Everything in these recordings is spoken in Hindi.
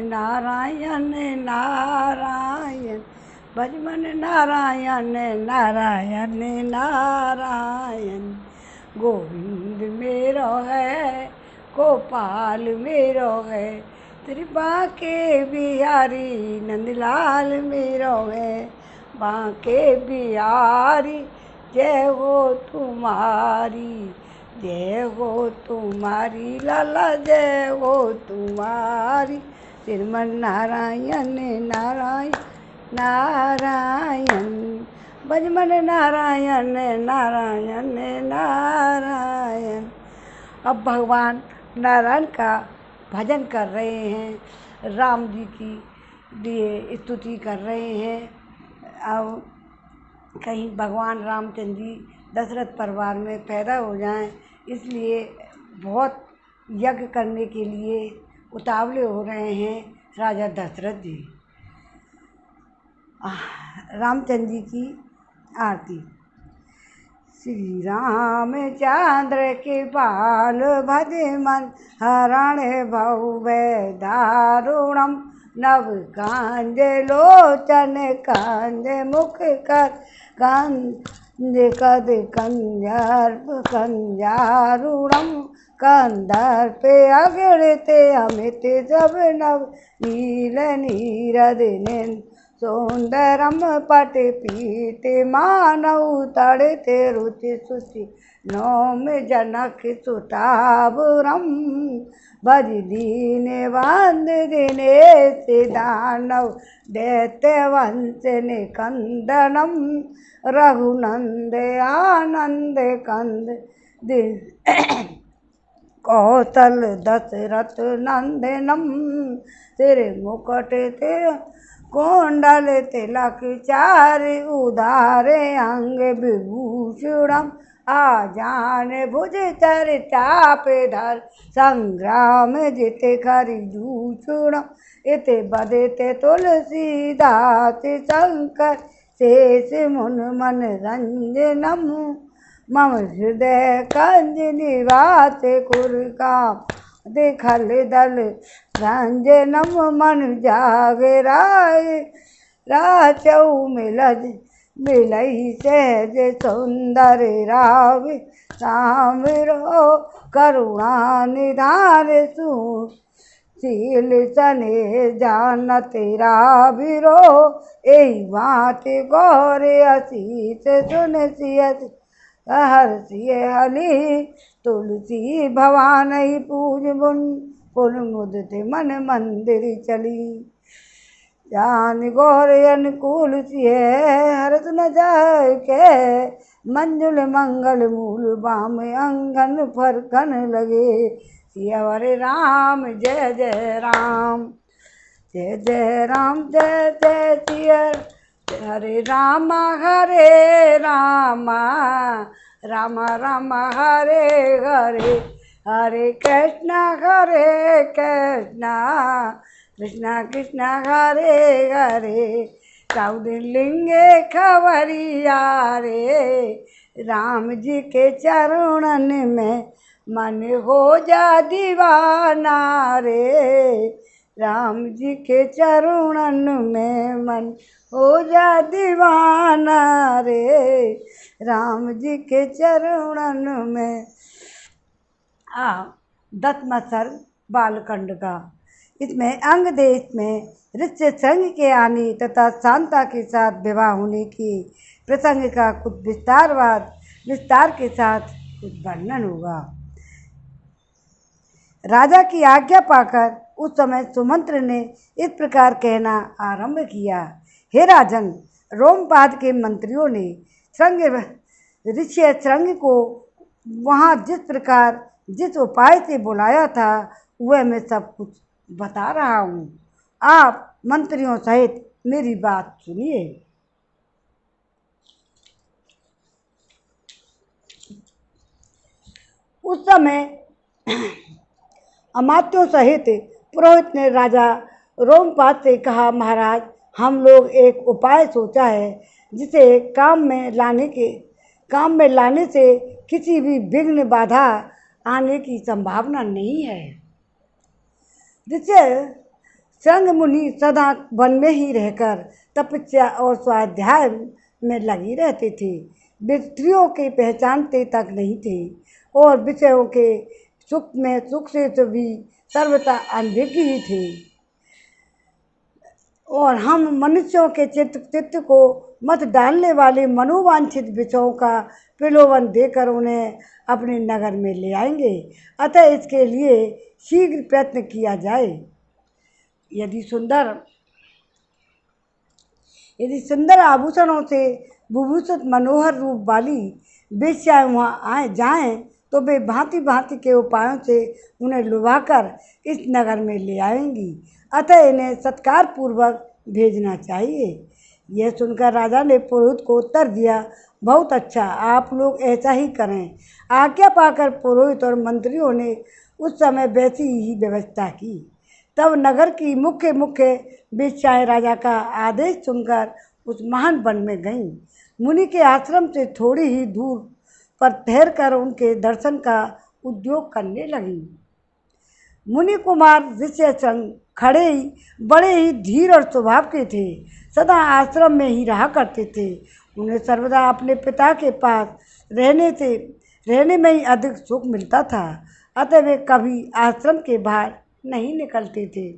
नारायण नारायण, भज मन नारायण नारायण नारायण। गोविंद मेरो है, गोपाल मेरो है, त्रिपा के बिहारी नंदलाल मेरो है। बांके बिहारी जय हो तुम्हारी, जय हो तुम्हारी लाला, जय हो तुम्हारी। श्रीमन नारायण नारायण नारायण, भज मन नारायण नारायण नारायण। अब भगवान नारायण का भजन कर रहे हैं, राम जी की लिए स्तुति कर रहे हैं। अब कहीं भगवान रामचंद्र जी दशरथ परिवार में पैदा हो जाएं, इसलिए बहुत यज्ञ करने के लिए उतावले हो रहे हैं राजा दशरथ जी। रामचंद्र जी की आरती। श्री रामचंद्र के बाल भज मन, हरण भव दारुणम। नव कांज लोचन कांज मुख कर, कांज कद कंजर्प कंजारुणम। कंदर्प अगणित अमित सब नव, नील नीरद नेन सौंदरम। पट पीत मानव तड़ते रुचि सुचि, नौम जनक सुताबुरम। भज दीन बंद दिनेश दानव, दैत्य वंश निकंदनम। रघुनंद आनंद कंद कौशल दशरथ नंदनम। सिर मुकुट कुंडल तिलक चारि, उदारे अंग विभूषणम। आजान भुज चर चाप धर, संग्राम जित खरि दूषणम। इत बदते तुलसीदास शंकर, शेष मुन मन रंजनम। मम हृदय कंज निवास कुरकाम, देखल दल रंजनम। मन जागराय राचौ मिलज, मिलई सहज सुंदर रावि। रामरो करुणा निधान, सुशील सने जानत राविरो। एहि बात गौर असीस सुन सियत, हर्षिय हली तुलसी भवानहि पूज बुन। पुन मुदित मन मंदिर चली, जान गौर अनुकूल सिय हरत न जाय के। मंजुल मंगल मूल बाम, अंगन फरकन लगे। सियावर राम जय जय राम, जय जय राम जय जय सिया। हरे राम राम, राम राम हरे हरे। हरे कृष्ण कृष्ण, कृष्ण कृष्ण हरे हरे। राउर लिंगे खबरिया रे, राम जी के चरणन में मन हो जा दीवाना रे। राम जी के चरणन में मन हो जा दीवाना रे। राम जी के चरणन में। दसवां सर्ग बालकांड का। इसमें अंग देश में ऋष्य संघ के आने तथा शांता के साथ विवाह होने की प्रसंग का कुछ विस्तार के साथ कुछ वर्णन होगा। राजा की आज्ञा पाकर उस समय सुमंत्र ने इस प्रकार कहना आरंभ किया। हे राजन, रोमपाद के मंत्रियों ने ऋषि श्रृंग को वहाँ जिस प्रकार जिस उपाय से बुलाया था, वह मैं सब कुछ बता रहा हूँ। आप मंत्रियों सहित मेरी बात सुनिए। उस समय अमात्यों सहित पुरोहित ने राजा रोमपाद से कहा, महाराज, हम लोग एक उपाय सोचा है जिसे काम में लाने से किसी भी विघ्न बाधा आने की संभावना नहीं है। जिससे शृंग मुनि सदा वन में ही रहकर तपस्या और स्वाध्याय में लगी रहते थे। वे स्त्रियों के पहचानते तक नहीं थे और विषयों के सुख से तो भी सर्वथा अनभिज्ञ ही थे। और हम मनुष्यों के चित्त को मत डालने वाले मनोवांछित विषयों का प्रलोभन देकर उन्हें अपने नगर में ले आएंगे। अतः इसके लिए शीघ्र प्रयत्न किया जाए। यदि सुंदर आभूषणों से विभूषित मनोहर रूप वाली वेश्याएं वहाँ जाएं तो वे भांति भांति के उपायों से उन्हें लुभाकर इस नगर में ले आएंगी। अतः इन्हें सत्कार पूर्वक भेजना चाहिए। यह सुनकर राजा ने पुरोहित को उत्तर दिया, बहुत अच्छा, आप लोग ऐसा ही करें। आज्ञा पाकर पुरोहित और मंत्रियों ने उस समय वैसी ही व्यवस्था की। तब नगर की मुख्य वेश्याएं राजा का आदेश सुनकर उस महान वन में गईं। मुनि के आश्रम से थोड़ी ही दूर पर ठहर कर उनके दर्शन का उद्योग करने लगी। मुनि कुमार ऋष्यशृंग बड़े ही धीर और स्वभाव के थे। सदा आश्रम में ही रहा करते थे। उन्हें सर्वदा अपने पिता के पास रहने में ही अधिक सुख मिलता था। अतः वे कभी आश्रम के बाहर नहीं निकलते थे।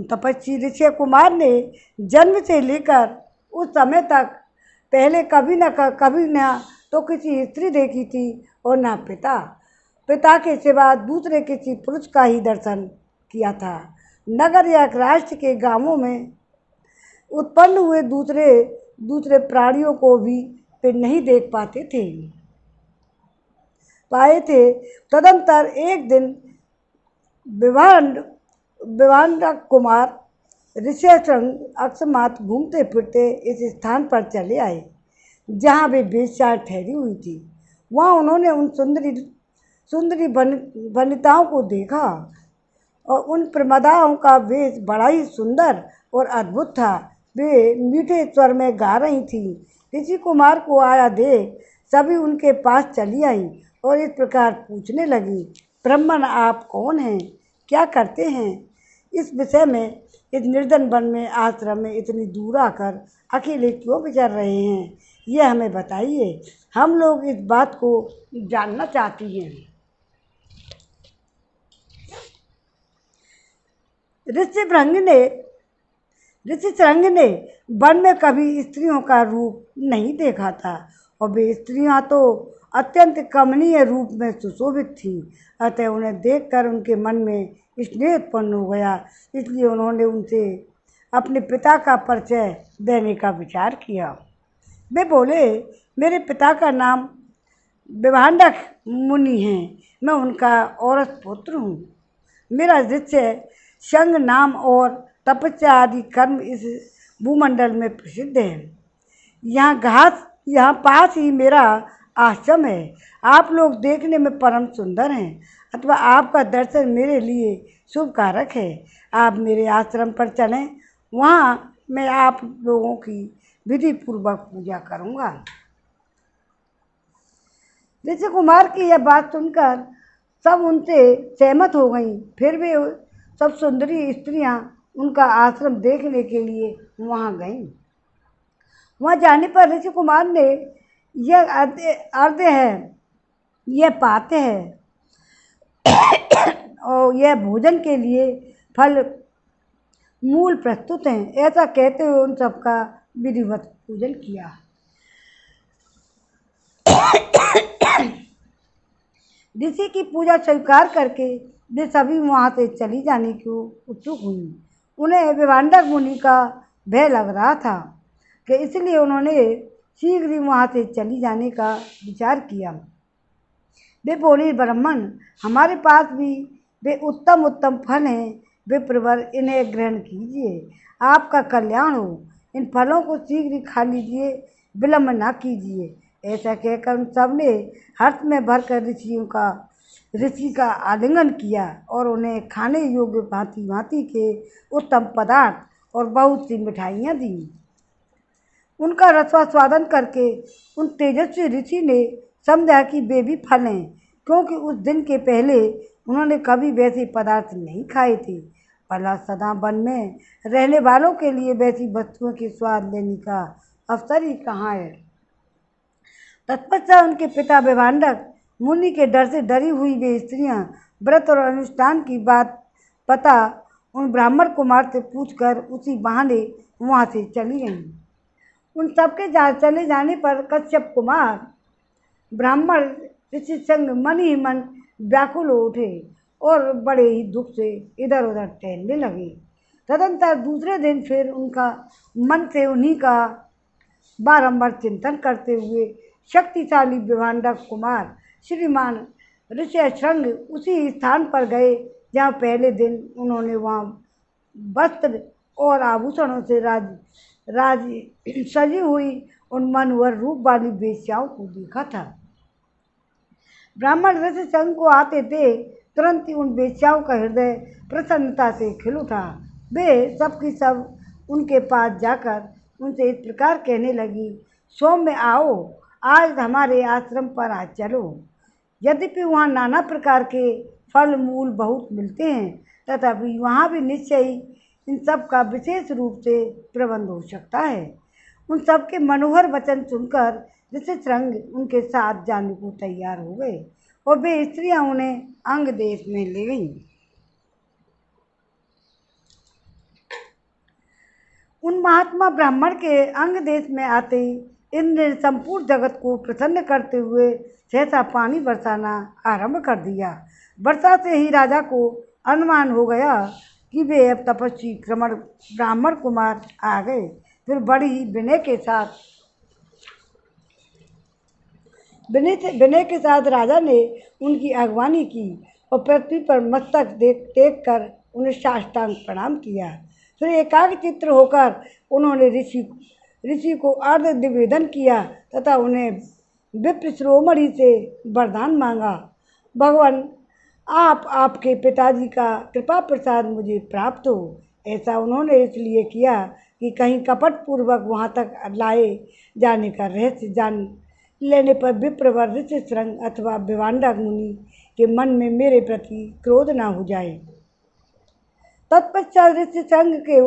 तपस्वी ऋषि कुमार ने जन्म से लेकर उस समय तक पहले कभी न तो किसी स्त्री देखी थी और न पिता के सिवा दूसरे किसी पुरुष का ही दर्शन किया था। नगर या राष्ट्र के गांवों में उत्पन्न हुए दूसरे प्राणियों को भी वे नहीं देख पाए थे। तदंतर एक दिन विवांडक कुमार ऋष्यशृंग अकस्मात घूमते फिरते इस स्थान पर चले आए जहाँ वे वेश्याएं ठहरी हुई थी। वहाँ उन्होंने उन सुंदरी वनिताओं को देखा और उन प्रमदाओं का वेश बड़ा ही सुंदर और अद्भुत था। वे मीठे स्वर में गा रही थीं। ऋषि कुमार को आया देख सभी उनके पास चली आई और इस प्रकार पूछने लगी, ब्राह्मण आप कौन हैं, क्या करते हैं? इस विषय में इस निर्जन वन में आश्रम में इतनी दूर आकर अकेले क्यों विचर रहे हैं, यह हमें बताइए। हम लोग इस बात को जानना चाहती हैं। ऋषिशृंग ने वन में कभी स्त्रियों का रूप नहीं देखा था और वे स्त्रियां तो अत्यंत कमनीय रूप में सुशोभित थीं। अतः उन्हें देखकर उनके मन में स्नेह उत्पन्न हो गया। इसलिए उन्होंने उनसे अपने पिता का परिचय देने का विचार किया। वे बोले, मेरे पिता का नाम विवांडक मुनि है, मैं उनका औरस पुत्र हूँ। मेरा ऋष्यशृंग नाम और तपस्या आदि कर्म इस भूमंडल में प्रसिद्ध है। यहाँ पास ही मेरा आश्रम है। आप लोग देखने में परम सुंदर हैं अथवा आपका दर्शन मेरे लिए शुभ कारक है। आप मेरे आश्रम पर चलें, वहाँ मैं आप लोगों की विधि पूर्वक पूजा करूँगा। ऋषि कुमार की यह बात सुनकर सब उनसे सहमत हो गईं। फिर वे सब सुंदरी स्त्रियां उनका आश्रम देखने के लिए वहां गईं। वहां जाने पर ऋषि कुमार ने यह पाते हैं और यह भोजन के लिए फल मूल प्रस्तुत हैं, ऐसा कहते हुए उन सबका विधिवत पूजन किया। ऋषि की पूजा स्वीकार करके वे सभी वहाँ से चली जाने को उत्सुक हुई। उन्हें विवांडक मुनि का भय लग रहा था कि इसलिए उन्होंने शीघ्र ही वहाँ से चली जाने का विचार किया। वे बोले, ब्राह्मण हमारे पास भी वे उत्तम फल हैं, वे प्रवर इन्हें ग्रहण कीजिए, आपका कल्याण हो। इन फलों को शीघ्र ही खा लीजिए, विलम्ब ना कीजिए। ऐसा कहकर उन सब ने हर्ष में भरकर ऋषि का आलिंगन किया और उन्हें खाने योग्य भांति भांति के उत्तम पदार्थ और बहुत सी मिठाइयाँ दी। उनका रसास्वादन करके उन तेजस्वी ऋषि ने समझा कि वे भी फल हैं, क्योंकि उस दिन के पहले उन्होंने कभी वैसे पदार्थ नहीं खाए थे भला सदा वन में रहने वालों के लिए वैसी वस्तुओं के स्वाद लेने का अवसर ही कहाँ है। तत्पश्चात उनके पिता विभांडक मुनि के डर से डरी हुई वे स्त्रियां व्रत और अनुष्ठान की बात पता उन ब्राह्मण कुमार से पूछकर उसी बहाने वहाँ से चली गईं। उन सबके चले जाने पर कश्यप कुमार ब्राह्मण ऋषि संग मन ही मन व्याकुल हो उठे और बड़े ही दुख से इधर उधर टहलने लगे। तदंतर दूसरे दिन फिर उनका मन से उन्हीं का बारंबार चिंतन करते हुए शक्तिशाली विभांडक कुमार श्रीमान ऋष्यशृंग उसी स्थान पर गए जहाँ पहले दिन उन्होंने वहाँ वस्त्र और आभूषणों से राज सजी हुई उन मनोहर रूप वाली वेश्याओं को देखा था। ब्राह्मण ऋष्यशृंग को आते थे तुरंत ही उन वेश्याओं का हृदय प्रसन्नता से खिल उठा। वे सबकी सब उनके पास जाकर उनसे इस प्रकार कहने लगी, सौम्य आओ, आज हमारे आश्रम पर आ चलो। यद्यपि वहाँ नाना प्रकार के फल मूल बहुत मिलते हैं, तथापि वहाँ भी निश्चय ही इन सब का विशेष रूप से प्रबंध हो सकता है। उन सब के मनोहर वचन सुनकर ऋष्यशृंग उनके साथ जाने को तैयार हो गए और वे स्त्रियां उन्हें अंग देश में ले गईं। उन महात्मा ब्राह्मण के अंग देश में आते ही इंद्र ने संपूर्ण जगत को प्रसन्न करते हुए सहसा पानी बरसाना आरंभ कर दिया। वर्षा से ही राजा को अनुमान हो गया कि वे अब तपस्वी क्रमण ब्राह्मण कुमार आ गए। फिर बड़ी ही विनय के साथ राजा ने उनकी अगवानी की और पृथ्वी पर मस्तक टेक कर उन्हें साष्टांग प्रणाम किया। फिर एकाग्रचित्त होकर उन्होंने ऋषि को अर्घ्य निवेदन किया तथा उन्हें विप्र शिरोमणि से वरदान मांगा। भगवान आपके पिताजी का कृपा प्रसाद मुझे प्राप्त हो। ऐसा उन्होंने इसलिए किया कि कहीं कपट पूर्वक वहाँ तक लाए जाने का रहस्य जान लेने पर विप्रवर ऋष्यशृंग अथवा विभांडक मुनि के मन में मेरे प्रति क्रोध न हो जाए। तत्पश्चात ऋष्यशृंग के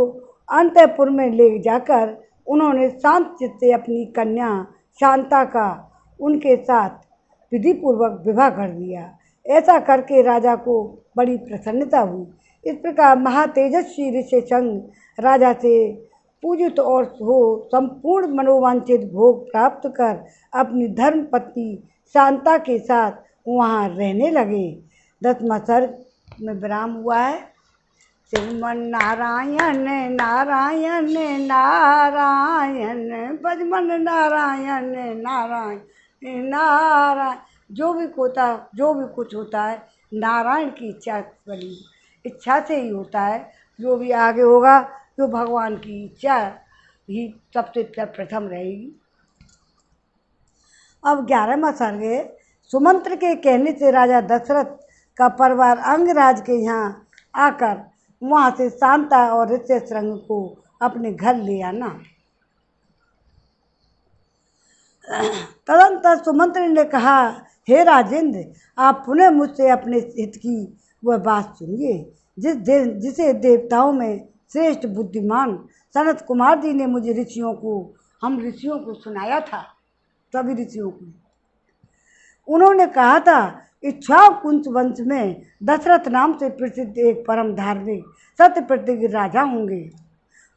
अंतःपुर में ले जाकर उन्होंने शांत चित्त से अपनी कन्या शांता का उनके साथ विधिपूर्वक विवाह कर दिया। ऐसा करके राजा को बड़ी प्रसन्नता हुई। इस प्रकार महातेजस्वी ऋष्यशृंग राजा से पूजित और हो संपूर्ण मनोवांछित भोग प्राप्त कर अपनी धर्म पत्नी शांता के साथ वहाँ रहने लगे। 10वां सर्ग में विराम हुआ है। श्रीमन नारायण नारायण नारायण भजमन नारायण नारायण नारायण। जो भी कुछ होता है नारायण की इच्छा से ही होता है। जो भी आगे होगा तो भगवान की इच्छा ही सबसे प्रथम रहेगी। अब 11वां सर्ग है। सुमंत्र के कहने से राजा दशरथ का परिवार अंगराज के यहाँ आकर वहाँ से शांता और ऋष्यशृंग को अपने घर ले आना। तदंतर सुमंत्र ने कहा, हे राजेंद्र, आप पुनः मुझसे अपने हित की वह बात सुनिए जिसे देवताओं में श्रेष्ठ बुद्धिमान सनत कुमार जी ने मुझे हम ऋषियों को सुनाया था। सभी ऋषियों को उन्होंने कहा था, इक्ष्वाकुवंश वंश में दशरथ नाम से प्रसिद्ध एक परम धार्मिक सत्य प्रतिज्ञ राजा होंगे।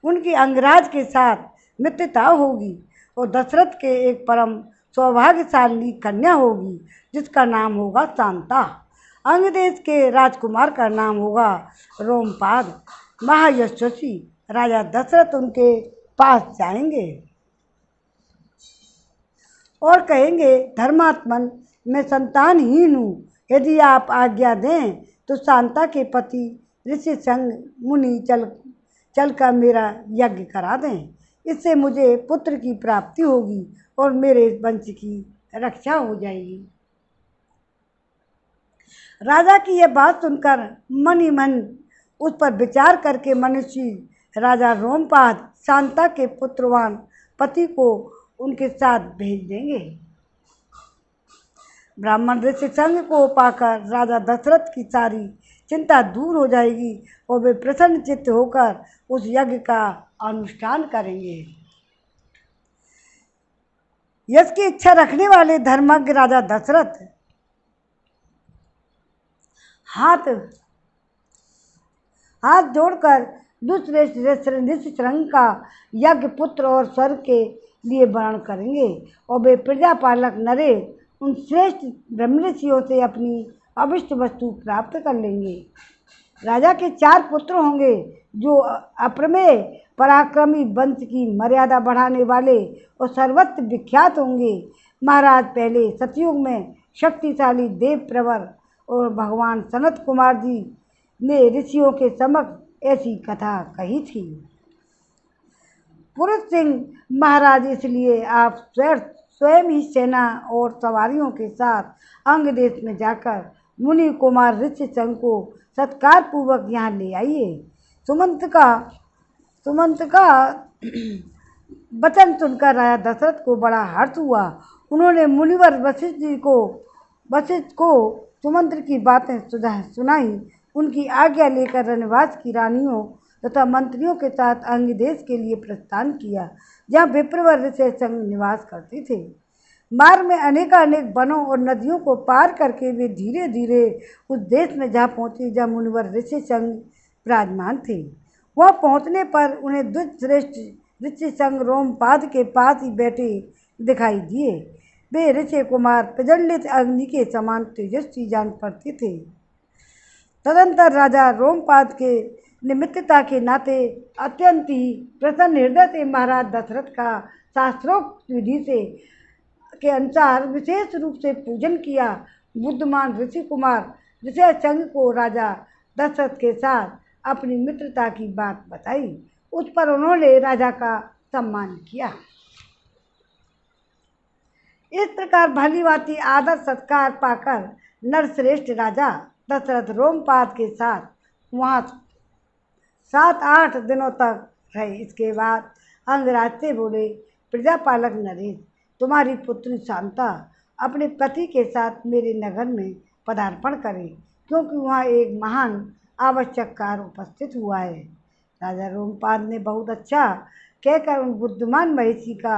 उनकी अंगराज के साथ मित्रता होगी और दशरथ के एक परम सौभाग्यशाली कन्या होगी जिसका नाम होगा शांता। अंगदेश के राजकुमार का नाम होगा रोमपाद। महायशस्वी राजा दशरथ उनके पास जाएंगे और कहेंगे, धर्मात्मन, मैं संतानहीन हूँ। यदि आप आज्ञा दें तो शांता के पति ऋष्यशृंग मुनि चलकर मेरा यज्ञ करा दें। इससे मुझे पुत्र की प्राप्ति होगी और मेरे वंश की रक्षा हो जाएगी। राजा की यह बात सुनकर मन ही मन उस पर विचार करके मनुष्य राजा रोमपाद शांता के पुत्रवान पति को उनके साथ भेज देंगे। ब्राह्मण ऋष्यशृंग को पाकर राजा दशरथ की सारी चिंता दूर हो जाएगी और वे प्रसन्न चित्त होकर उस यज्ञ का अनुष्ठान करेंगे। यश की इच्छा रखने वाले धर्मज्ञ राजा दशरथ हाथ जोड़कर दूसरे ऋषिशृंग का यज्ञ पुत्र और स्वर्ग के लिए वर्णन करेंगे और वे प्रजापालक नरेश उन श्रेष्ठ ब्रह्मऋषियों से अपनी अभिष्ट वस्तु प्राप्त कर लेंगे। राजा के 4 पुत्र होंगे जो अप्रमेय पराक्रमी वंश की मर्यादा बढ़ाने वाले और सर्वत्र विख्यात होंगे। महाराज पहले सतयुग में शक्तिशाली देव प्रवर और भगवान सनत कुमार जी ने ऋषियों के समक्ष ऐसी कथा कही थी। पुरुष सिंह महाराज, इसलिए आप स्वयं ही सेना और सवारियों के साथ अंग देश में जाकर मुनि कुमार ऋषिशृंग को सत्कार पूर्वक यहाँ ले आइए। सुमंत का वचन सुनकर राजा दशरथ को बड़ा हर्ष हुआ। उन्होंने मुनिवर वशिष्ठ को सुमंत की बातें सुनाई। उनकी आज्ञा लेकर रनवास की रानियों तथा मंत्रियों के साथ अंग देश के लिए प्रस्थान किया, जहाँ विप्रवर ऋषिशृंग निवास करते थे। मार्ग में अनेकानेक वनों और नदियों को पार करके वे धीरे धीरे उस देश में जा पहुँचे जहाँ मुनिवर ऋषिशृंग विराजमान थे। वह पहुँचने पर उन्हें दुष्श्रेष्ठ ऋषिशृंग रोमपाद के पास ही बैठे दिखाई दिए। वे ऋषि कुमार प्रज्वलित अग्नि के समान तेजस्वी जान पड़ते थे। तदंतर राजा रोमपाद के निमित्तता के नाते अत्यंत ही प्रसन्न हृदय से महाराज दशरथ का शास्त्रोक्त विधि से के अनुसार विशेष रूप से पूजन किया। बुद्धिमान ऋषि कुमार ऋषिशृंग को राजा दशरथ के साथ अपनी मित्रता की बात बताई। उस पर उन्होंने राजा का सम्मान किया। इस प्रकार भली भांति आदर सत्कार पाकर नरश्रेष्ठ राजा दशरथ रोमपाद के साथ वहाँ 7-8 दिनों तक रहे। इसके बाद अंगराज से बोले, प्रजापालक नरेश, तुम्हारी पुत्री शांता अपने पति के साथ मेरे नगर में पदार्पण करे, क्योंकि वहाँ एक महान आवश्यक कार्य उपस्थित हुआ है। राजा रोमपाद ने बहुत अच्छा कहकर उन बुद्धिमान महिषी का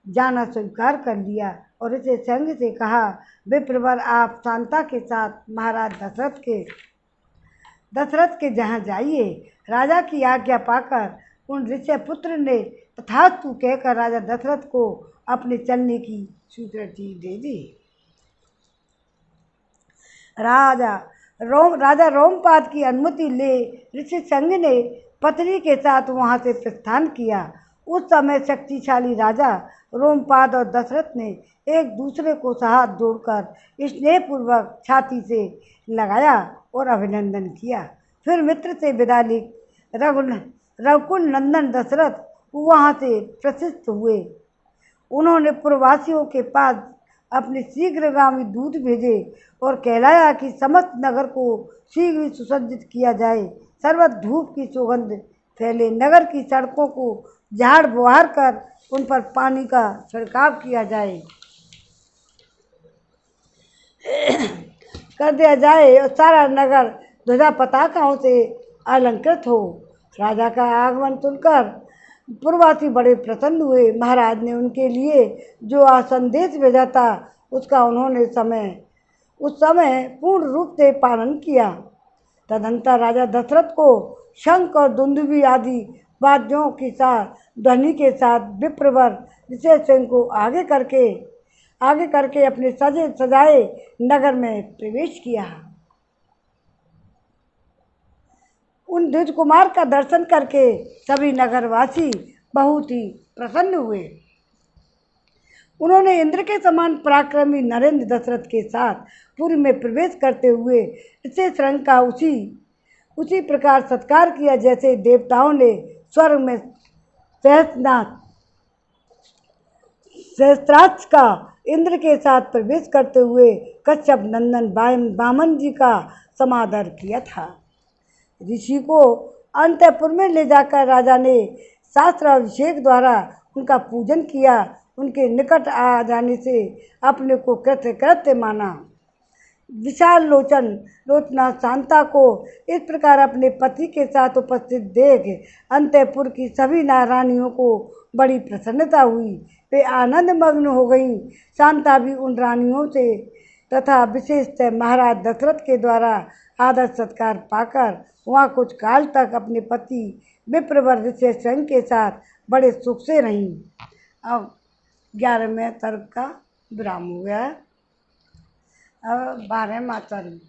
जाना स्वीकार कर लिया और इसे संग से कहा, विप्रवर, आप शांता के साथ महाराज दशरथ के जहाँ जाइए। राजा की आज्ञा पाकर उन ऋषि पुत्र ने तथास्तु कहकर राजा दशरथ को अपने चलने की स्वीकृति दे दी। राजा रोमपाद की अनुमति ले ऋषिशृंग ने पत्नी के साथ वहाँ से प्रस्थान किया। उस समय शक्तिशाली राजा रोमपाद और दशरथ ने एक दूसरे को हाथ जोड़कर स्नेहपूर्वक छाती से लगाया और अभिनंदन किया। फिर मित्र से विदा ली रघुकुल नंदन दशरथ वहाँ से प्रस्थित हुए। उन्होंने पुरवासियों के पास अपने शीघ्रगामी दूत भेजे और कहलाया कि समस्त नगर को शीघ्र ही सुसज्जित किया जाए। सर्वत्र धूप की सुगंध फैले, नगर की सड़कों को झाड़ बुहार कर उन पर पानी का छिड़काव किया जाए कर दिया जाए और सारा नगर ध्वजा पताकाओं से अलंकृत हो। राजा का आगमन सुनकर पुरवासी बड़े प्रसन्न हुए। महाराज ने उनके लिए जो संदेश भेजा था उसका उन्होंने उस समय पूर्ण रूप से पालन किया। तदंतर राजा दशरथ को शंख और दुंदुभी आदि वाद्यों के साथ ध्वनि के साथ विप्रवर ऋषिशृंग को आगे करके अपने सजे सजाए नगर में प्रवेश किया। उन द्विज कुमार का दर्शन करके सभी नगरवासी बहुत ही प्रसन्न हुए। उन्होंने इंद्र के समान पराक्रमी नरेंद्र दशरथ के साथ पुरी में प्रवेश करते हुए ऋषिशृंग का उसी प्रकार सत्कार किया जैसे देवताओं ने स्वर्ग में सहस्त्राक्ष का इंद्र के साथ प्रवेश करते हुए कश्यप नंदन वामन जी का समादर किया था। ऋषि को अंतःपुर में ले जाकर राजा ने शास्त्राभिषेक द्वारा उनका पूजन किया। उनके निकट आ जाने से अपने को कृत्य माना। विशाल लोचना शांता को इस प्रकार अपने पति के साथ उपस्थित देख अंतःपुर की सभी नारानियों को बड़ी प्रसन्नता हुई। वे आनंद मग्न हो गईं। शांता भी उन रानियों से तथा विशेषतः महाराज दशरथ के द्वारा आदर सत्कार पाकर वहाँ कुछ काल तक अपने पति विप्रवर ऋष्यशृंग के साथ बड़े सुख से रहीं। अब 11वें सर्ग का विराम हो गया है। अब 12वां सर्ग।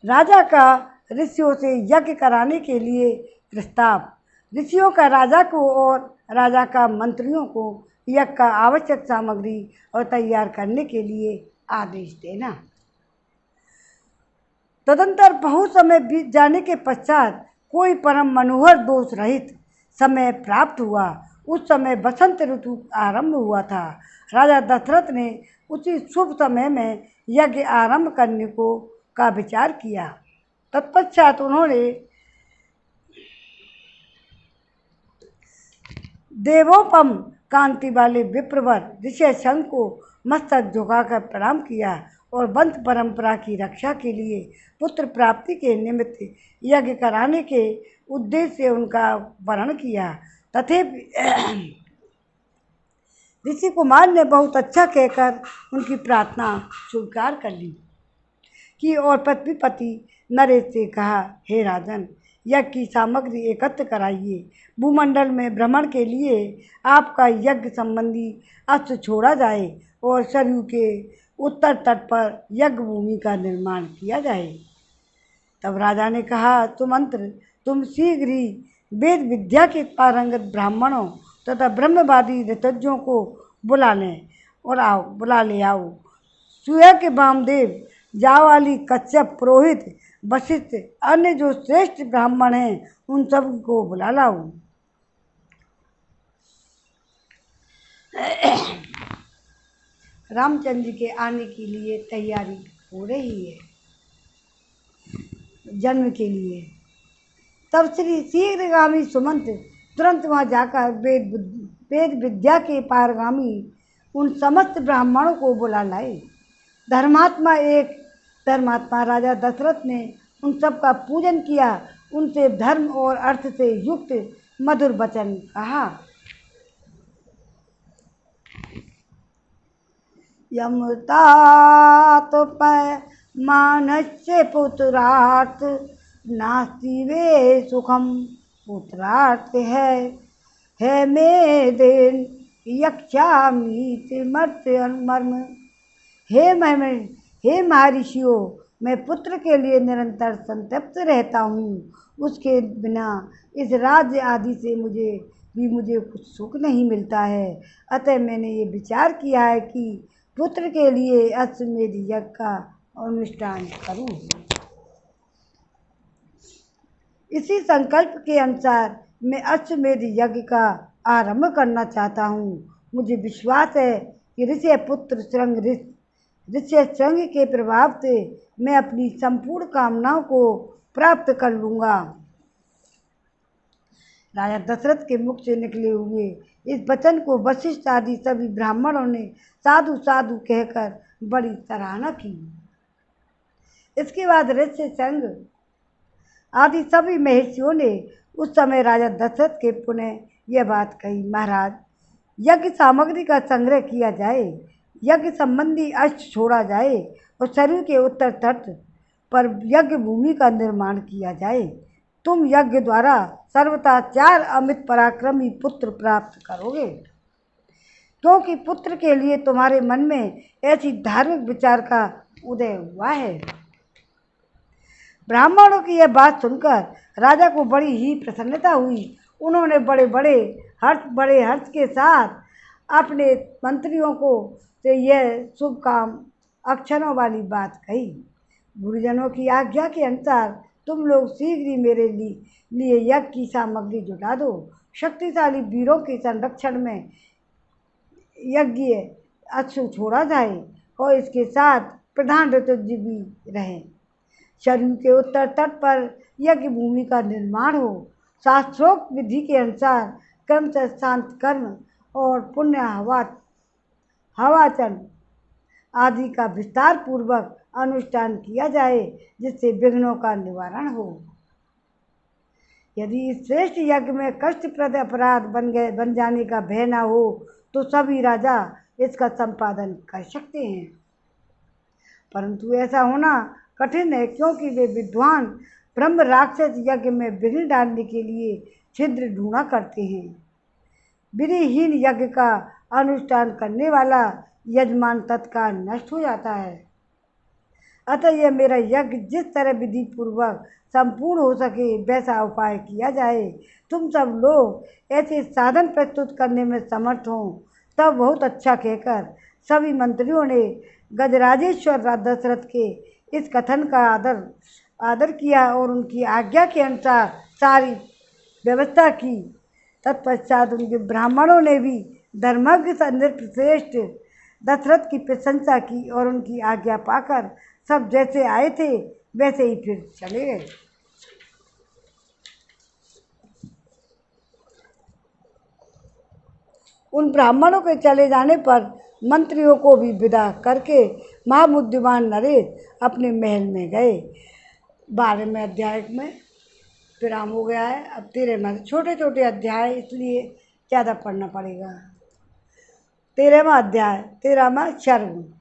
राजा का ऋषियों से यज्ञ कराने के लिए प्रस्ताव। ऋषियों का राजा को और राजा का मंत्रियों को यज्ञ का आवश्यक सामग्री और तैयार करने के लिए आदेश देना। तदंतर बहुत समय बीत जाने के पश्चात कोई परम मनोहर दोष रहित समय प्राप्त हुआ। उस समय बसंत ऋतु आरंभ हुआ था। राजा दशरथ ने उसी शुभ समय में यज्ञ आरंभ करने का विचार किया। तत्पश्चात उन्होंने देवोपम कांति वाले विप्रवर ऋष्यशृंग को मस्तक झुकाकर प्रणाम किया और वंश परंपरा की रक्षा के लिए पुत्र प्राप्ति के निमित्त यज्ञ कराने के उद्देश्य से उनका वर्णन किया। तथापि ऋषि कुमार ने बहुत अच्छा कहकर उनकी प्रार्थना स्वीकार कर ली कि और पृथ्वीपति नरेश से कहा, हे राजन, यज्ञ की सामग्री एकत्र कराइए। भूमंडल में भ्रमण के लिए आपका यज्ञ संबंधी अस्त्र छोड़ा जाए और सरयू के उत्तर तट पर यज्ञ भूमि का निर्माण किया जाए। तब राजा ने कहा, तुम शीघ्र ही वेद विद्या के पारंगत ब्राह्मणों तथा ब्रह्मवादी ऋतज्ञों को बुला ले आओ। सूर्य के वामदेव, जावाली, कच्छप, पुरोहित, वशिष्ठ, अन्य जो श्रेष्ठ ब्राह्मण हैं उन सब को बुला लाओ। रामचंद्र जी के आने के लिए तैयारी हो रही है जन्म के लिए। तब श्री शीघ्रगामी सुमंत तुरंत वहाँ जाकर वेद विद्या के पारगामी उन समस्त ब्राह्मणों को बुला लाए। धर्मात्मा राजा दशरथ ने उन सब का पूजन किया। उनसे धर्म और अर्थ से युक्त मधुर वचन कहा। यमतात मानस्य पुत्रार्थ नास्ति वे सुखम पुत्रार्थ है मे देन यक्षामी मर्त्य मर्म। हे महर्षियों, मैं पुत्र के लिए निरंतर संतप्त रहता हूँ। उसके बिना इस राज्य आदि से मुझे कुछ सुख नहीं मिलता है। अतः मैंने ये विचार किया है कि पुत्र के लिए अश्वमेध यज्ञ का अनुष्ठान करूँ। इसी संकल्प के अनुसार मैं अश्वमेध यज्ञ का आरंभ करना चाहता हूँ। मुझे विश्वास है कि ऋष्यशृंग के प्रभाव से मैं अपनी संपूर्ण कामनाओं को प्राप्त कर लूँगा। राजा दशरथ के मुख से निकले हुए इस वचन को वशिष्ठ आदि सभी ब्राह्मणों ने साधु साधु कहकर बड़ी सराहना की। इसके बाद ऋष्यशृंग आदि सभी महर्षियों ने उस समय राजा दशरथ के पुनः यह बात कही, महाराज, यज्ञ सामग्री का संग्रह किया जाए, यज्ञ संबंधी अस्त्र छोड़ा जाए और सरयू के उत्तर तट पर यज्ञ भूमि का निर्माण किया जाए। तुम यज्ञ द्वारा सर्वथा 4 अमित पराक्रमी पुत्र प्राप्त करोगे, क्योंकि पुत्र के लिए तुम्हारे मन में ऐसी धार्मिक विचार का उदय हुआ है। ब्राह्मणों की यह बात सुनकर राजा को बड़ी ही प्रसन्नता हुई। उन्होंने बड़े हर्ष के साथ अपने मंत्रियों को से यह शुभ काम अक्षरों वाली बात कही। गुरुजनों की आज्ञा के अनुसार तुम लोग शीघ्र ही मेरे लिए यज्ञ की सामग्री जुटा दो। शक्तिशाली वीरों के संरक्षण में यज्ञ अश्व छोड़ा जाए और इसके साथ प्रधान ऋतुज भी रहें। सरयू के उत्तर तट पर यज्ञ भूमि का निर्माण हो। शास्त्रोक्त विधि के अनुसार क्रमशः शांत कर्म और पुण्य हवाचन आदि का विस्तार पूर्वक अनुष्ठान किया जाए, जिससे विघ्नों का निवारण हो। यदि इस श्रेष्ठ यज्ञ में कष्टप्रद अपराध बन जाने का भय न हो, तो सभी राजा इसका संपादन कर सकते हैं। परंतु ऐसा होना कठिन है, क्योंकि वे विद्वान ब्रह्म राक्षस यज्ञ में विघ्न डालने के लिए छिद्र ढूंढा करते हैं। विधिहीन यज्ञ का अनुष्ठान करने वाला यजमान तत्काल नष्ट हो जाता है। अतः यह मेरा यज्ञ जिस तरह विधि पूर्वक संपूर्ण हो सके वैसा उपाय किया जाए। तुम सब लोग ऐसे साधन प्रस्तुत करने में समर्थ हों, तब बहुत अच्छा कहकर सभी मंत्रियों ने गजराजेश्वर दशरथ के इस कथन का आदर किया और उनकी आज्ञा के अनुसार सारी व्यवस्था की। तत्पश्चात उनके ब्राह्मणों ने भी धर्मज्ञ नृपश्रेष्ठ दशरथ की प्रशंसा की और उनकी आज्ञा पाकर सब जैसे आए थे वैसे ही फिर चले गए। उन ब्राह्मणों के चले जाने पर मंत्रियों को भी विदा करके महाबुद्धिमान नरेश अपने महल में गए। 12वें अध्याय में विराम हो गया है। अब 13वें, छोटे छोटे अध्याय इसलिए ज़्यादा पढ़ना पड़ेगा। 13वां अध्याय, 13वां सर्ग।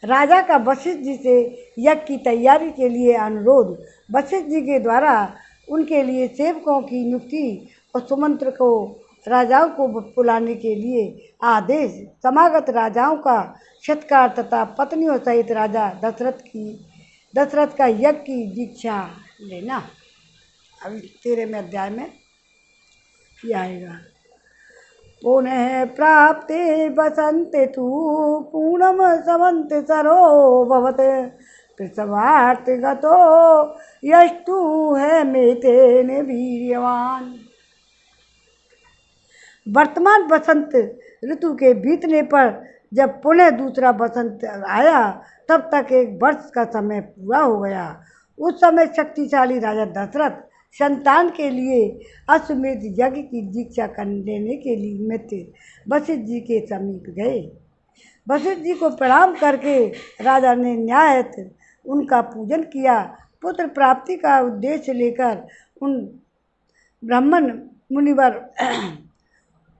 राजा का वशिष्ठ जी से यज्ञ की तैयारी के लिए अनुरोध। वशिष्ठ जी के द्वारा उनके लिए सेवकों की नियुक्ति और सुमंत्र को राजाओं को बुलाने के लिए आदेश। समागत राजाओं का सत्कार तथा पत्नियों सहित राजा दशरथ का यज्ञ की दीक्षा लेना। अभी 13वें अध्याय में यह आएगा। पुनः प्राप्ते बसंते तु पूर्णम समंत सरो भवत पृथ्वार्थ गतो यस्तु है मेतेन वीर्यवान। वर्तमान बसंत ऋतु के बीतने पर जब पुनः दूसरा बसंत आया, तब तक 1 वर्ष का समय पूरा हो गया। उस समय शक्तिशाली राजा दशरथ संतान के लिए अश्वमेध यज्ञ की दीक्षा लेने के लिए वशिष्ठ जी के समीप गए। वशिष्ठ जी को प्रणाम करके राजा ने न्यायत उनका पूजन किया। पुत्र प्राप्ति का उद्देश्य लेकर उन ब्राह्मण मुनिवर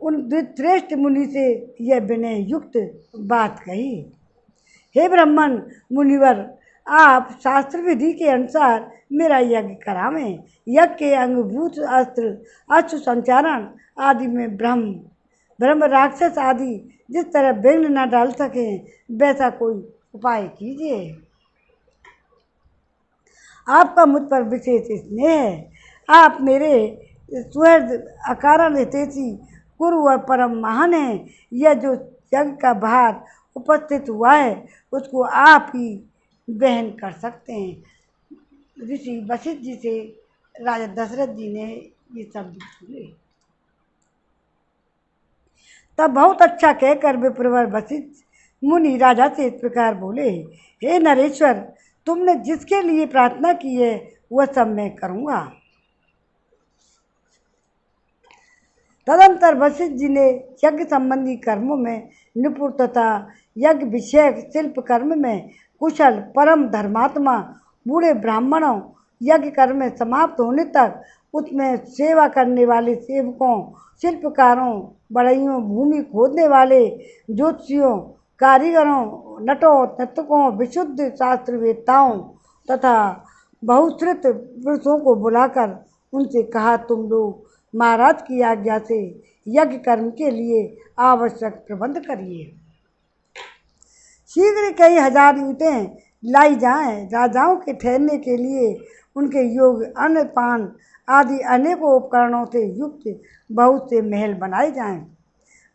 उन श्रेष्ठ मुनि से यह विनय युक्त बात कही। हे ब्राह्मण मुनिवर, आप शास्त्र विधि के अनुसार मेरा यज्ञ करावें। यज्ञ के अंगभूत अस्त्र अश्व संचारण आदि में ब्रह्म राक्षस आदि जिस तरह विघ्न न डाल सकें, वैसा कोई उपाय कीजिए। आपका मुझ पर विशेष स्नेह है। आप मेरे सुहृद अकारण हितैषी कुरु और परम महान हैं। यह जो यज्ञ का भार उपस्थित हुआ है उसको आप ही वहन कर सकते हैं। ऋषि वशिष्ठ जी से राजा दशरथ जी ने ये शब्द सुने। तब बहुत अच्छा कहकर विप्रवर वशिष्ठ मुनि राजा से इस प्रकार बोले, हे नरेश्वर, तुमने जिसके लिए प्रार्थना की है वह सब मैं करूँगा। तदंतर वशिष्ठ जी ने यज्ञ संबंधी कर्मों में निपुण तथा यज्ञ विषयक शिल्प कर्म में कुशल परम धर्मात्मा बूढ़े ब्राह्मणों यज्ञ कर्म समाप्त होने तक उसमें सेवा करने वाले सेवकों, शिल्पकारों, बढ़इयों, भूमि खोदने वाले ज्योतिषियों, कारीगरों, नटों, नर्तकों, विशुद्ध शास्त्रवेत्ताओं तथा बहुश्रुत पुरुषों को बुलाकर उनसे कहा, तुम लोग महाराज की आज्ञा से यज्ञ कर्म के लिए आवश्यक प्रबंध करिए। शीघ्र कई हजार ईंटें लाई जाएं। राजाओं के ठहरने के लिए उनके योग्य अन्न पान आदि अनेकों उपकरणों से युक्त बहुत से महल बनाए जाएं।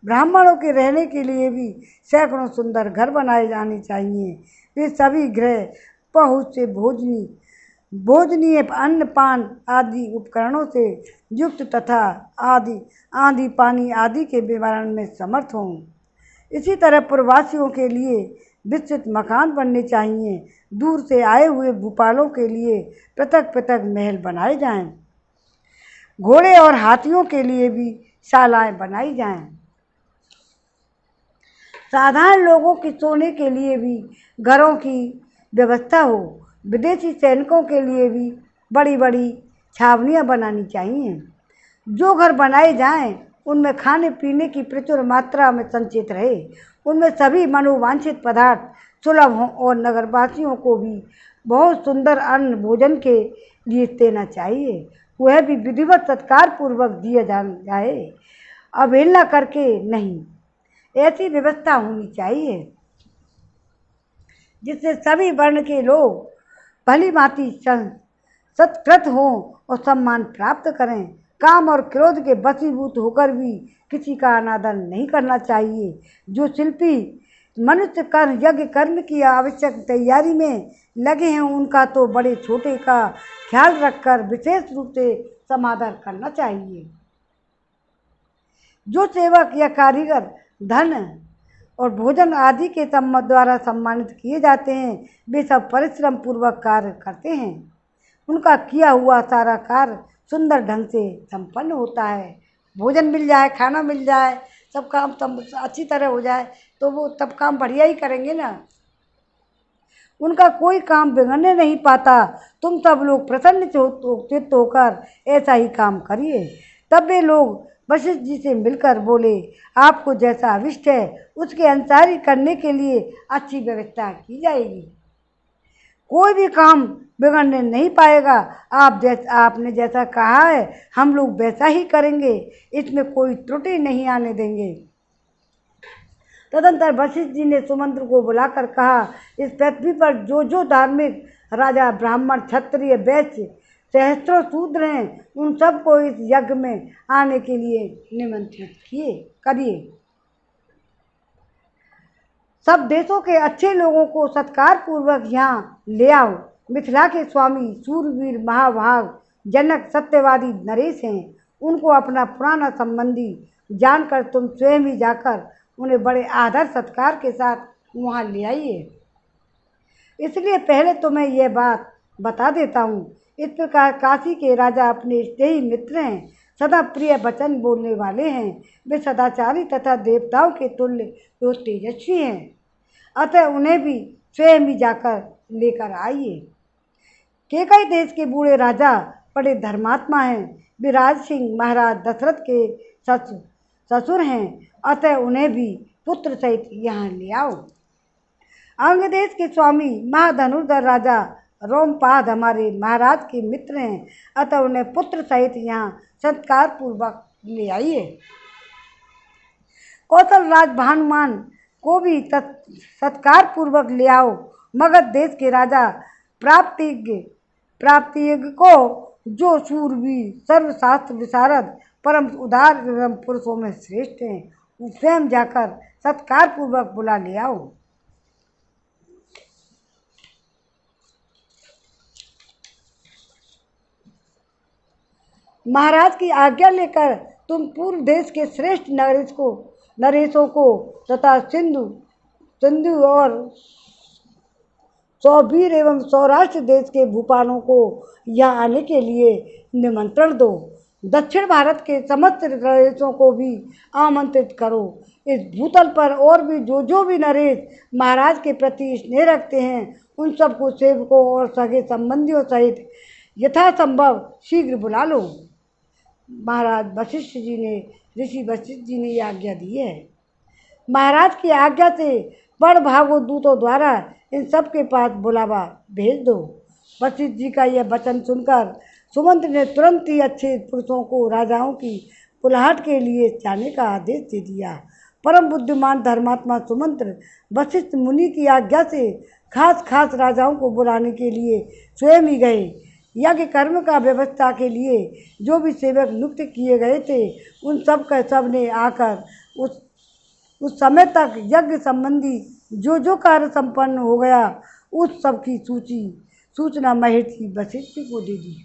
ब्राह्मणों के रहने के लिए भी सैकड़ों सुंदर घर बनाए जाने चाहिए। वे सभी गृह बहुत से भोजनीय अन्न पान आदि उपकरणों से युक्त तथा आंधी पानी आदि के निवारण में समर्थ हों। इसी तरह प्रवासियों के लिए विस्तृत मकान बनने चाहिए। दूर से आए हुए भूपालों के लिए पृथक पृथक महल बनाए जाएं। घोड़े और हाथियों के लिए भी शालाएं बनाई जाएं। साधारण लोगों के सोने के लिए भी घरों की व्यवस्था हो। विदेशी सैनिकों के लिए भी बड़ी बड़ी छावनियाँ बनानी चाहिए। जो घर बनाए जाएं उनमें खाने पीने की प्रचुर मात्रा में संचित रहे, उनमें सभी मनोवांछित पदार्थ सुलभ हों और नगरवासियों को भी बहुत सुंदर अन्न भोजन के लिए देना चाहिए। वह भी विधिवत सत्कार पूर्वक दिया जाए, अवहेलना करके नहीं। ऐसी व्यवस्था होनी चाहिए जिससे सभी वर्ण के लोग भली भांति सत्कृत हों और सम्मान प्राप्त करें। काम और क्रोध के वशीभूत होकर भी किसी का अनादर नहीं करना चाहिए। जो शिल्पी मनुष्य यज्ञ कर्म की आवश्यक तैयारी में लगे हैं उनका तो बड़े छोटे का ख्याल रखकर विशेष रूप से समादर करना चाहिए। जो सेवक या कारीगर धन और भोजन आदि के द्वारा सम्मानित किए जाते हैं वे सब परिश्रम पूर्वक कार्य करते हैं। उनका किया हुआ सारा कार्य सुंदर ढंग से संपन्न होता है। भोजन मिल जाए, खाना मिल जाए, सब काम अच्छी तरह हो जाए तो वो तब काम बढ़िया ही करेंगे ना। उनका कोई काम बिगड़ने नहीं पाता। तुम सब लोग प्रसन्न चित्त होकर ऐसा ही काम करिए। तब वे लोग वशिष्ठ जी से मिलकर बोले, आपको जैसा अभिष्ट है उसके अनुसार ही करने के लिए अच्छी व्यवस्था की जाएगी। कोई भी काम बिगड़ने नहीं पाएगा। आपने जैसा कहा है हम लोग वैसा ही करेंगे, इसमें कोई त्रुटि नहीं आने देंगे। तदंतर वशिष्ठ जी ने सुमंत्र को बुलाकर कहा, इस पृथ्वी पर जो जो धार्मिक राजा, ब्राह्मण, क्षत्रिय, वैश्य, सहस्त्रों शूद्र हैं उन सबको इस यज्ञ में आने के लिए निमंत्रित करिए। सब देशों के अच्छे लोगों को सत्कार पूर्वक यहाँ ले आओ। मिथिला के स्वामी सूरवीर महाभाग जनक सत्यवादी नरेश हैं। उनको अपना पुराना संबंधी जानकर तुम स्वयं ही जाकर उन्हें बड़े आदर सत्कार के साथ वहाँ ले आइए। इसलिए पहले तुम्हें यह बात बता देता हूँ। इस प्रकार काशी के राजा अपने स्नेही मित्र हैं, सदा प्रिय वचन बोलने वाले हैं। वे सदाचारी तथा देवताओं के तुल्य तो तेजस्वी हैं। अतः उन्हें भी स्वयं ही जाकर लेकर आइए। केकई देश के बूढ़े राजा बड़े धर्मात्मा हैं। वे राज सिंह महाराज दशरथ के ससुर हैं। अतः उन्हें भी पुत्र सहित यहाँ ले आओ। अंग देश के स्वामी महाधनुर्धर राजा रोमपाद हमारे महाराज के मित्र हैं। अतः उन्हें पुत्र सहित यहाँ सत्कार पूर्वक ले आइए। कौशल राज भानुमान को भी सत्कार पूर्वक ले आओ। मगध देश के राजा प्राप्तियज्ञ को जो शूरवीर सर्वशास्त्र विशारद परम उदार एवं पुरुषों में श्रेष्ठ हैं स्वयं जाकर सत्कार पूर्वक बुला ले आओ। महाराज की आज्ञा लेकर तुम पूर्व देश के श्रेष्ठ नरेशों को तथा सिंधु और सौवीर एवं सौराष्ट्र देश के भूपालों को यहाँ आने के लिए निमंत्रण दो। दक्षिण भारत के समस्त नरेशों को भी आमंत्रित करो। इस भूतल पर और भी जो भी नरेश महाराज के प्रति स्नेह रखते हैं उन सबको सेवकों और सगे संबंधियों सहित यथासंभव शीघ्र बुला लो। महाराज वशिष्ठ जी ने ऋषि वशिष्ठ जी ने यह आज्ञा दी है। महाराज की आज्ञा से बड़ भागो दूतों द्वारा इन सब के पास बुलावा भेज दो। वशिष्ठ जी का यह वचन सुनकर सुमंत्र ने तुरंत ही अच्छे पुरुषों को राजाओं की बुलाहट के लिए जाने का आदेश दे दिया। परम बुद्धिमान धर्मात्मा सुमंत्र वशिष्ठ मुनि की आज्ञा से खास राजाओं को बुलाने के लिए स्वयं ही गए। यज्ञ कर्म का व्यवस्था के लिए जो भी सेवक नियुक्त किए गए थे उन सब ने आकर उस समय तक यज्ञ संबंधी जो कार्य संपन्न हो गया उस सब की सूचना महर्षि वशिष्ठ को दे दी।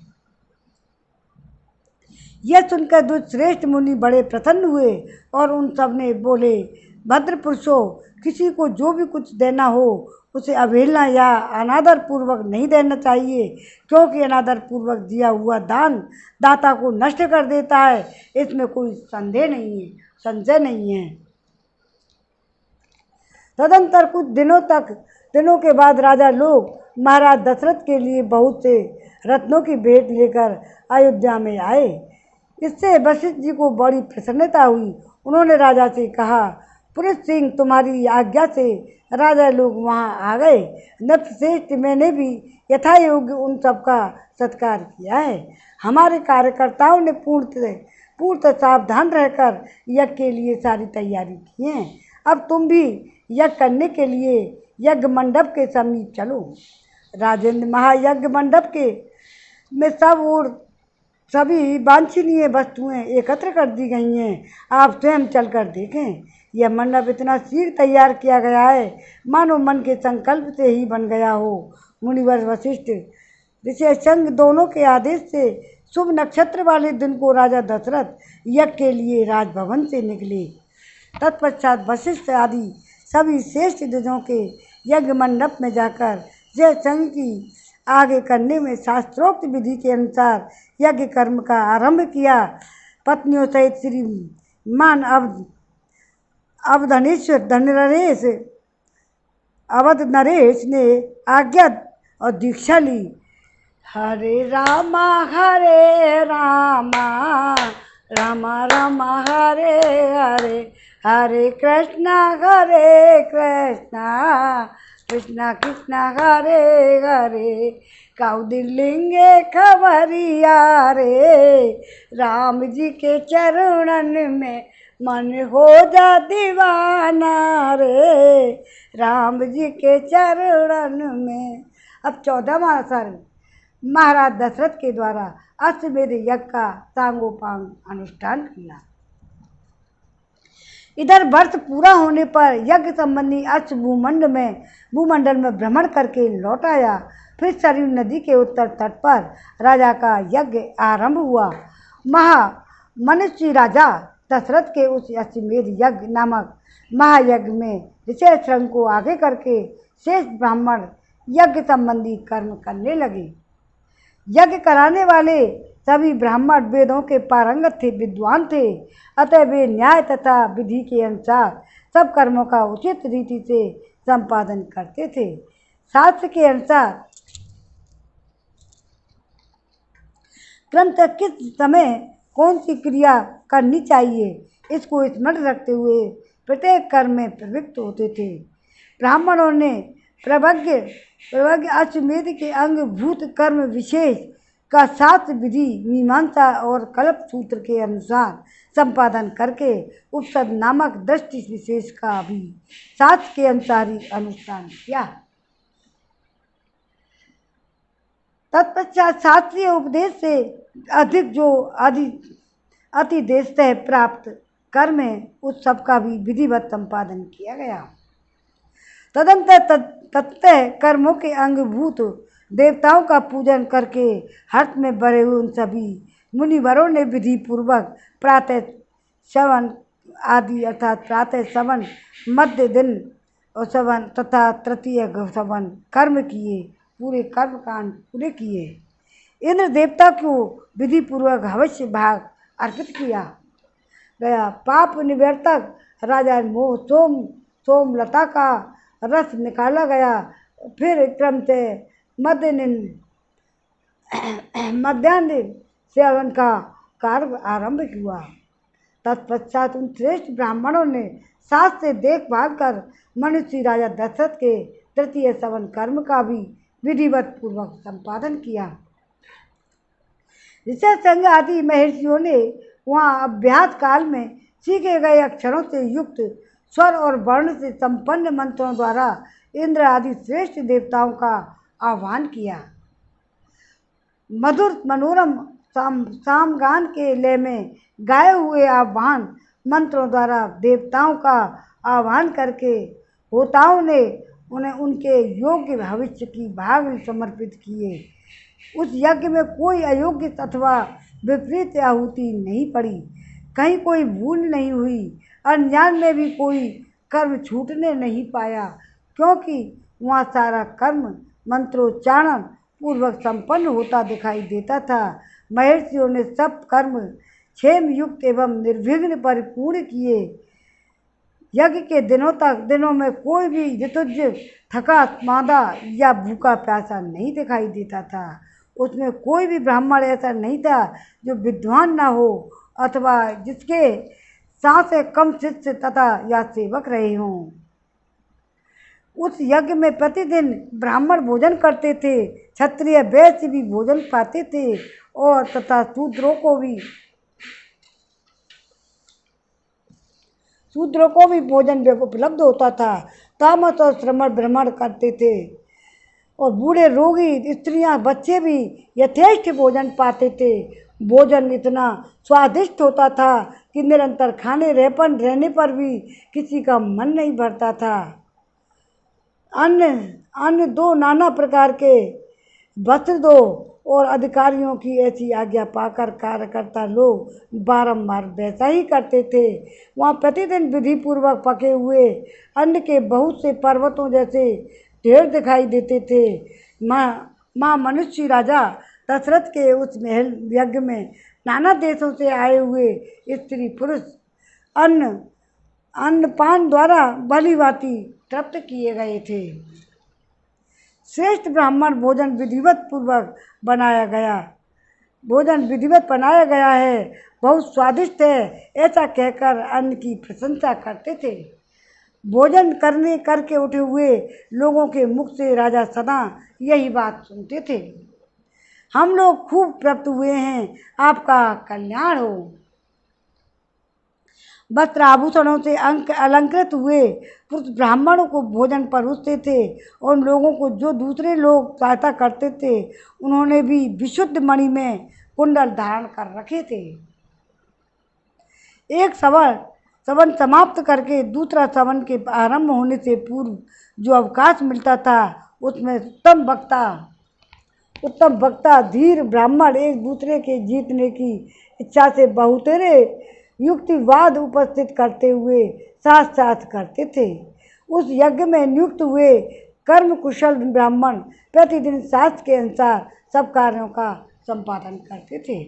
यह सुनकर दुष्श्रेष्ठ मुनि बड़े प्रसन्न हुए और उन सब ने बोले, भद्र पुरुषों, किसी को जो भी कुछ देना हो उसे अवहेलना या अनादर पूर्वक नहीं देना चाहिए, क्योंकि अनादर पूर्वक दिया हुआ दान दाता को नष्ट कर देता है। इसमें कोई संशय नहीं है। तदंतर कुछ दिनों के बाद राजा लोग महाराज दशरथ के लिए बहुत से रत्नों की भेंट लेकर अयोध्या में आए। इससे वशिष्ठ जी को बड़ी प्रसन्नता हुई। उन्होंने राजा से कहा, पुरुष सिंह, तुम्हारी आज्ञा से राजा लोग वहाँ आ गए। नृपश्रेष्ठ, मैंने भी यथायोग्य उन सबका सत्कार किया है। हमारे कार्यकर्ताओं ने पूर्णतः सावधान रहकर यज्ञ के लिए सारी तैयारी की है। अब तुम भी यज्ञ करने के लिए यज्ञ मंडप के समीप चलो। राजेंद्र, महायज्ञ मंडप के में सब और सभी वांछनीय वस्तुएं एकत्र कर दी गई हैं। आप स्वयं चलकर देखें। यह मंडप इतना शीघ्र तैयार किया गया है मानो मन के संकल्प से ही बन गया हो। मुनिवर वशिष्ठ, ऋष्यशृंग दोनों के आदेश से शुभ नक्षत्र वाले दिन को राजा दशरथ यज्ञ के लिए राजभवन से निकले। तत्पश्चात वशिष्ठ आदि सभी श्रेष्ठ द्विजों के यज्ञ मंडप में जाकर ऋष्यशृंग की आगे करने में शास्त्रोक्त विधि के अनुसार यज्ञ कर्म का आरंभ किया। पत्नियों सहित श्रीमान अवध नरेश ने आज्ञा और दीक्षा ली। हरे रामा रामा रामा हरे हरे, हरे कृष्णा कृष्णा कृष्णा हरे हरे। कौदिलिंगे खबरिया रे, राम जी के चरणन में मन हो जा दीवाना रे, राम जी के चरणन में। अब 14वां सर्ग महाराज दशरथ के द्वारा अश्वमेध यज्ञ का सांगोपांग अनुष्ठान किया। इधर वर्ष पूरा होने पर यज्ञ संबंधी अश्व भूमंडल में भ्रमण करके लौट आया। फिर सरयू नदी के उत्तर तट पर राजा का यज्ञ आरंभ हुआ। मनस्वी राजा दशरथ के उस अश्वमेध यज्ञ नामक महायज्ञ में ऋष्यशृंग को आगे करके शेष ब्राह्मण यज्ञ संबंधी कर्म करने लगे। यज्ञ कराने वाले सभी ब्राह्मण वेदों के पारंगत थे, विद्वान थे। अतः वे न्याय तथा विधि के अनुसार सब कर्मों का उचित रीति से संपादन करते थे। शास्त्र के अनुसार क्रमतः किस समय कौन सी क्रिया करनी चाहिए, इसको स्मरण रखते हुए प्रत्येक कर्म में प्रवृत्त होते थे। ब्राह्मणों ने प्रवज्ञ अश्वमेध के अंगभूत कर्म विशेष का शास्त्र विधि, मीमांसा और कल्प सूत्र के अनुसार संपादन करके उपसद नामक दृष्टि विशेष का भी शास्त्र के अनुसार ही अनुष्ठान किया। तत्पश्चात शास्त्रीय उपदेश से अधिक जो अतिदेशतः प्राप्त कर्म है, उस सब का भी विधिवत संपादन किया गया। तदंतर तत्तः कर्मों के अंगभूत देवताओं का पूजन करके हर्ष में भरे हुए उन सभी मुनिवरों ने विधि पूर्वक प्रातः शवन आदि अर्थात प्रातः शवन, मध्य दिन और शवन तथा तृतीय शवन कर्म किए, पूरे कर्मकांड पूरे किए। इंद्र देवता को विधि पूर्वक अवश्य भाग अर्पित किया गया। पाप निवर्तक राजा सोमलता का रस निकाला गया। फिर क्रम से मध्यान्ह सेवन का कार्य आरंभ हुआ। तत्पश्चात उन श्रेष्ठ ब्राह्मणों ने शास्त्र से देखभाल कर मनुष्य राजा दशरथ के तृतीय सवन कर्म का भी विधिवत पूर्वक संपादन किया। ऋष्यशृंग आदि महर्षियों ने वहाँ अभ्यास काल में सीखे गए अक्षरों से युक्त स्वर और वर्ण से संपन्न मंत्रों द्वारा इंद्र आदि श्रेष्ठ देवताओं का आह्वान किया। मधुर मनोरम सामगान के लय में गाए हुए आह्वान मंत्रों द्वारा देवताओं का आह्वान करके होताओं ने उन्हें उनके योग्य भविष्य की भाग समर्पित किए। उस यज्ञ में कोई अयोग्य अथवा विपरीत आहुति नहीं पड़ी, कहीं कोई भूल नहीं हुई, अनजान में भी कोई कर्म छूटने नहीं पाया, क्योंकि वहाँ सारा कर्म मंत्रोच्चारण पूर्वक संपन्न होता दिखाई देता था। महर्षियों ने सब कर्म क्षेम युक्त एवं निर्विघ्न परिपूर्ण किए। यज्ञ के दिनों में कोई भी ऋतुज थका मांदा या भूखा प्यासा नहीं दिखाई देता था। उसमें कोई भी ब्राह्मण ऐसा नहीं था जो विद्वान ना हो अथवा जिसके साथ कम शिष्य तथा या सेवक रहे हों। उस यज्ञ में प्रतिदिन ब्राह्मण भोजन करते थे, क्षत्रिय वैश्य भी भोजन पाते थे और तथा शूद्रों को भी भोजन उपलब्ध होता था। तामस और श्रमण भ्रमण करते थे और बूढ़े रोगी स्त्रियां बच्चे भी यथेष्ट भोजन पाते थे। भोजन इतना स्वादिष्ट होता था कि निरंतर रहने पर भी किसी का मन नहीं भरता था। अन्य दो नाना प्रकार के वस्त्र दो और अधिकारियों की ऐसी आज्ञा पाकर कार्यकर्ता लोग बारंबार वैसा ही करते थे। वहाँ प्रतिदिन विधि पूर्वक पके हुए अन्न के बहुत से पर्वतों जैसे ढेर दिखाई देते थे। माँ मनुष्य राजा दशरथ के उस महल यज्ञ में नाना देशों से आए हुए स्त्री पुरुष अन्नपान द्वारा भली भांति तृप्त किए गए थे। श्रेष्ठ ब्राह्मण भोजन विधिवत बनाया गया है, बहुत स्वादिष्ट है, ऐसा कहकर अन्न की प्रशंसा करते थे। भोजन करके उठे हुए लोगों के मुख से राजा सदा यही बात सुनते थे, हम लोग खूब तृप्त हुए हैं, आपका कल्याण हो। वस्त्र आभूषणों से अलंकृत हुए पुरुष ब्राह्मणों को भोजन परोसते थे और लोगों को जो दूसरे लोग सहायता करते थे उन्होंने भी विशुद्ध मणि में कुंडल धारण कर रखे थे। एक सवन समाप्त करके दूसरा सवन के आरंभ होने से पूर्व जो अवकाश मिलता था उसमें उत्तम वक्ता धीर ब्राह्मण एक दूसरे के जीतने की इच्छा से बहुतेरे युक्तिवाद उपस्थित करते हुए साथ करते थे। उस यज्ञ में नियुक्त हुए कर्म कुशल ब्राह्मण प्रतिदिन शास्त्र के अनुसार सब कार्यों का संपादन करते थे।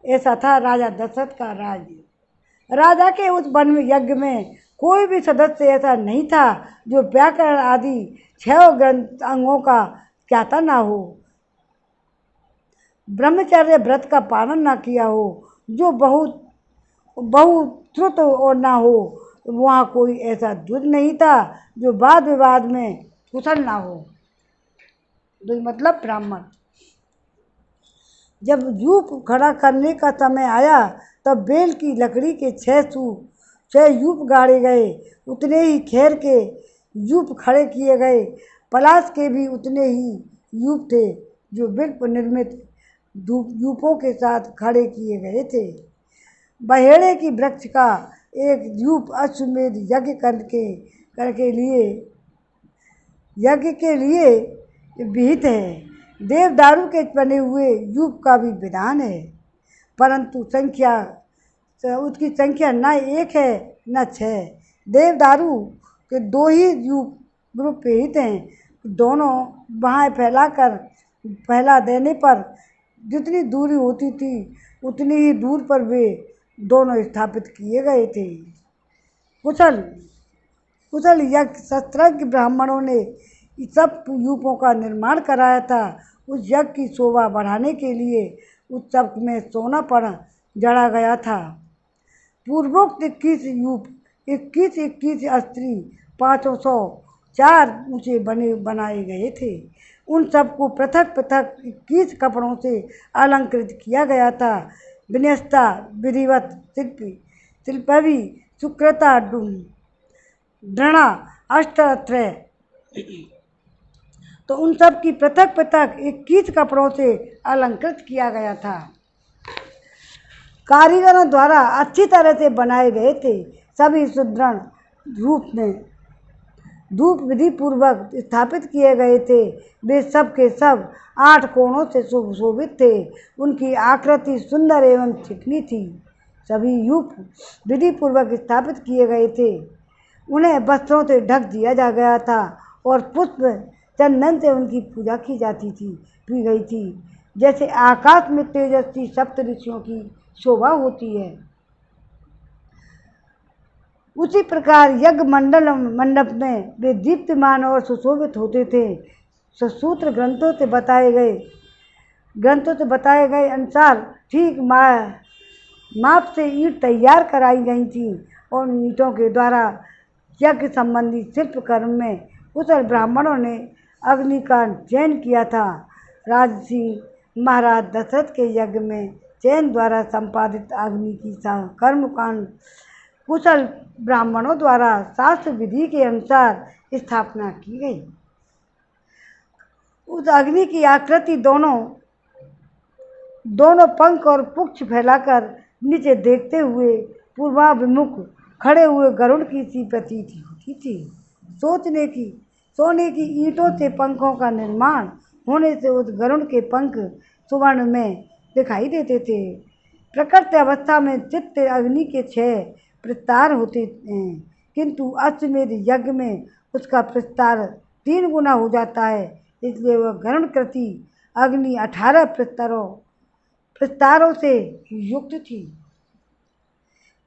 ऐसा था राजा दशरथ का राज्य। राजा के उस वन यज्ञ में कोई भी सदस्य ऐसा नहीं था जो व्याकरण आदि 6 ग्रंथ अंगों का ज्ञाता ना हो, ब्रह्मचर्य व्रत का पालन न किया हो, जो बहुत श्रुत और ना हो। वहाँ कोई ऐसा द्विज नहीं था जो वाद विवाद में कुशल ना हो। द्विज मतलब ब्राह्मण। जब यूप खड़ा करने का समय आया तब बेल की लकड़ी के 6 यूप गाड़े गए, उतने ही खेर के यूप खड़े किए गए। पलाश के भी उतने ही यूप थे जो बिल्प निर्मित यूपों के साथ खड़े किए गए थे। बहेड़े की वृक्ष का एक यूप अश्वमेध यज्ञ के लिए विहित है। देवदारू के बने हुए यूप का भी विधान है, परंतु उसकी संख्या न 1 है न 6। देवदारू के 2 ही यूप ग्रुप विहित हैं। दोनों बाहें फैला देने पर जितनी दूरी होती थी उतनी ही दूर पर वे दोनों स्थापित किए गए थे। कुशल यज्ञ शस्त्रज्ञ ब्राह्मणों ने सब यूपों का निर्माण कराया था। उस यज्ञ की शोभा बढ़ाने के लिए उत्सव में सोनापन जड़ा गया था। पूर्वोक्त 21 यूप 21 अस्त्री 504 ऊंचे बनाए गए थे। उन सबको पृथक 21 कपड़ों से अलंकृत किया गया था। विन्यस्ता विधिवत शिल्पवी सुकृता दृढ़ा अष्टत्रय, तो उन सब की पृथक 21 कपड़ों से अलंकृत किया गया था। कारीगरों द्वारा अच्छी तरह से बनाए गए थे। सभी सुदृढ़ रूप में धूप विधि पूर्वक स्थापित किए गए थे। वे सब के सब 8 कोणों से सुशोभित थे। उनकी आकृति सुंदर एवं चिकनी थी। सभी यूप विधि पूर्वक स्थापित किए गए थे। उन्हें वस्त्रों से ढक दिया जा गया था और पुष्प चंदन से उनकी पूजा की गई थी, जैसे आकाश में तेजस्वी सप्त ऋषियों की शोभा होती है। उसी प्रकार यज्ञ मंडल मंडप में वे दीप्तिमान और सुशोभित होते थे। सूत्र ग्रंथों से बताए गए अनुसार ठीक माप से ईंट तैयार कराई गई थी और ईंटों के द्वारा यज्ञ संबंधी शिल्प कर्म में कुशल ब्राह्मणों ने अग्नि का चयन किया था। राजसी महाराज दशरथ के यज्ञ में चयन द्वारा संपादित अग्नि की कर्मकांड कुशल ब्राह्मणों द्वारा शास्त्र विधि के अनुसार स्थापना की गई। उस अग्नि की आकृति दोनों पंख और पुच्छ फैलाकर नीचे देखते हुए पूर्वाभिमुख खड़े हुए गरुड़ की सी प्रतीत होती थी। सोने की ईंटों से पंखों का निर्माण होने से उस गरुड़ के पंख सुवर्ण में दिखाई देते थे। प्रकृत अवस्था में चित्त अग्नि के 6 प्रस्तार होते हैं, किंतु अश्वमेध यज्ञ में उसका प्रस्तार 3 गुना हो जाता है। इसलिए वह गरुड़ कृति अग्नि 18 प्रस्तारों से युक्त थी।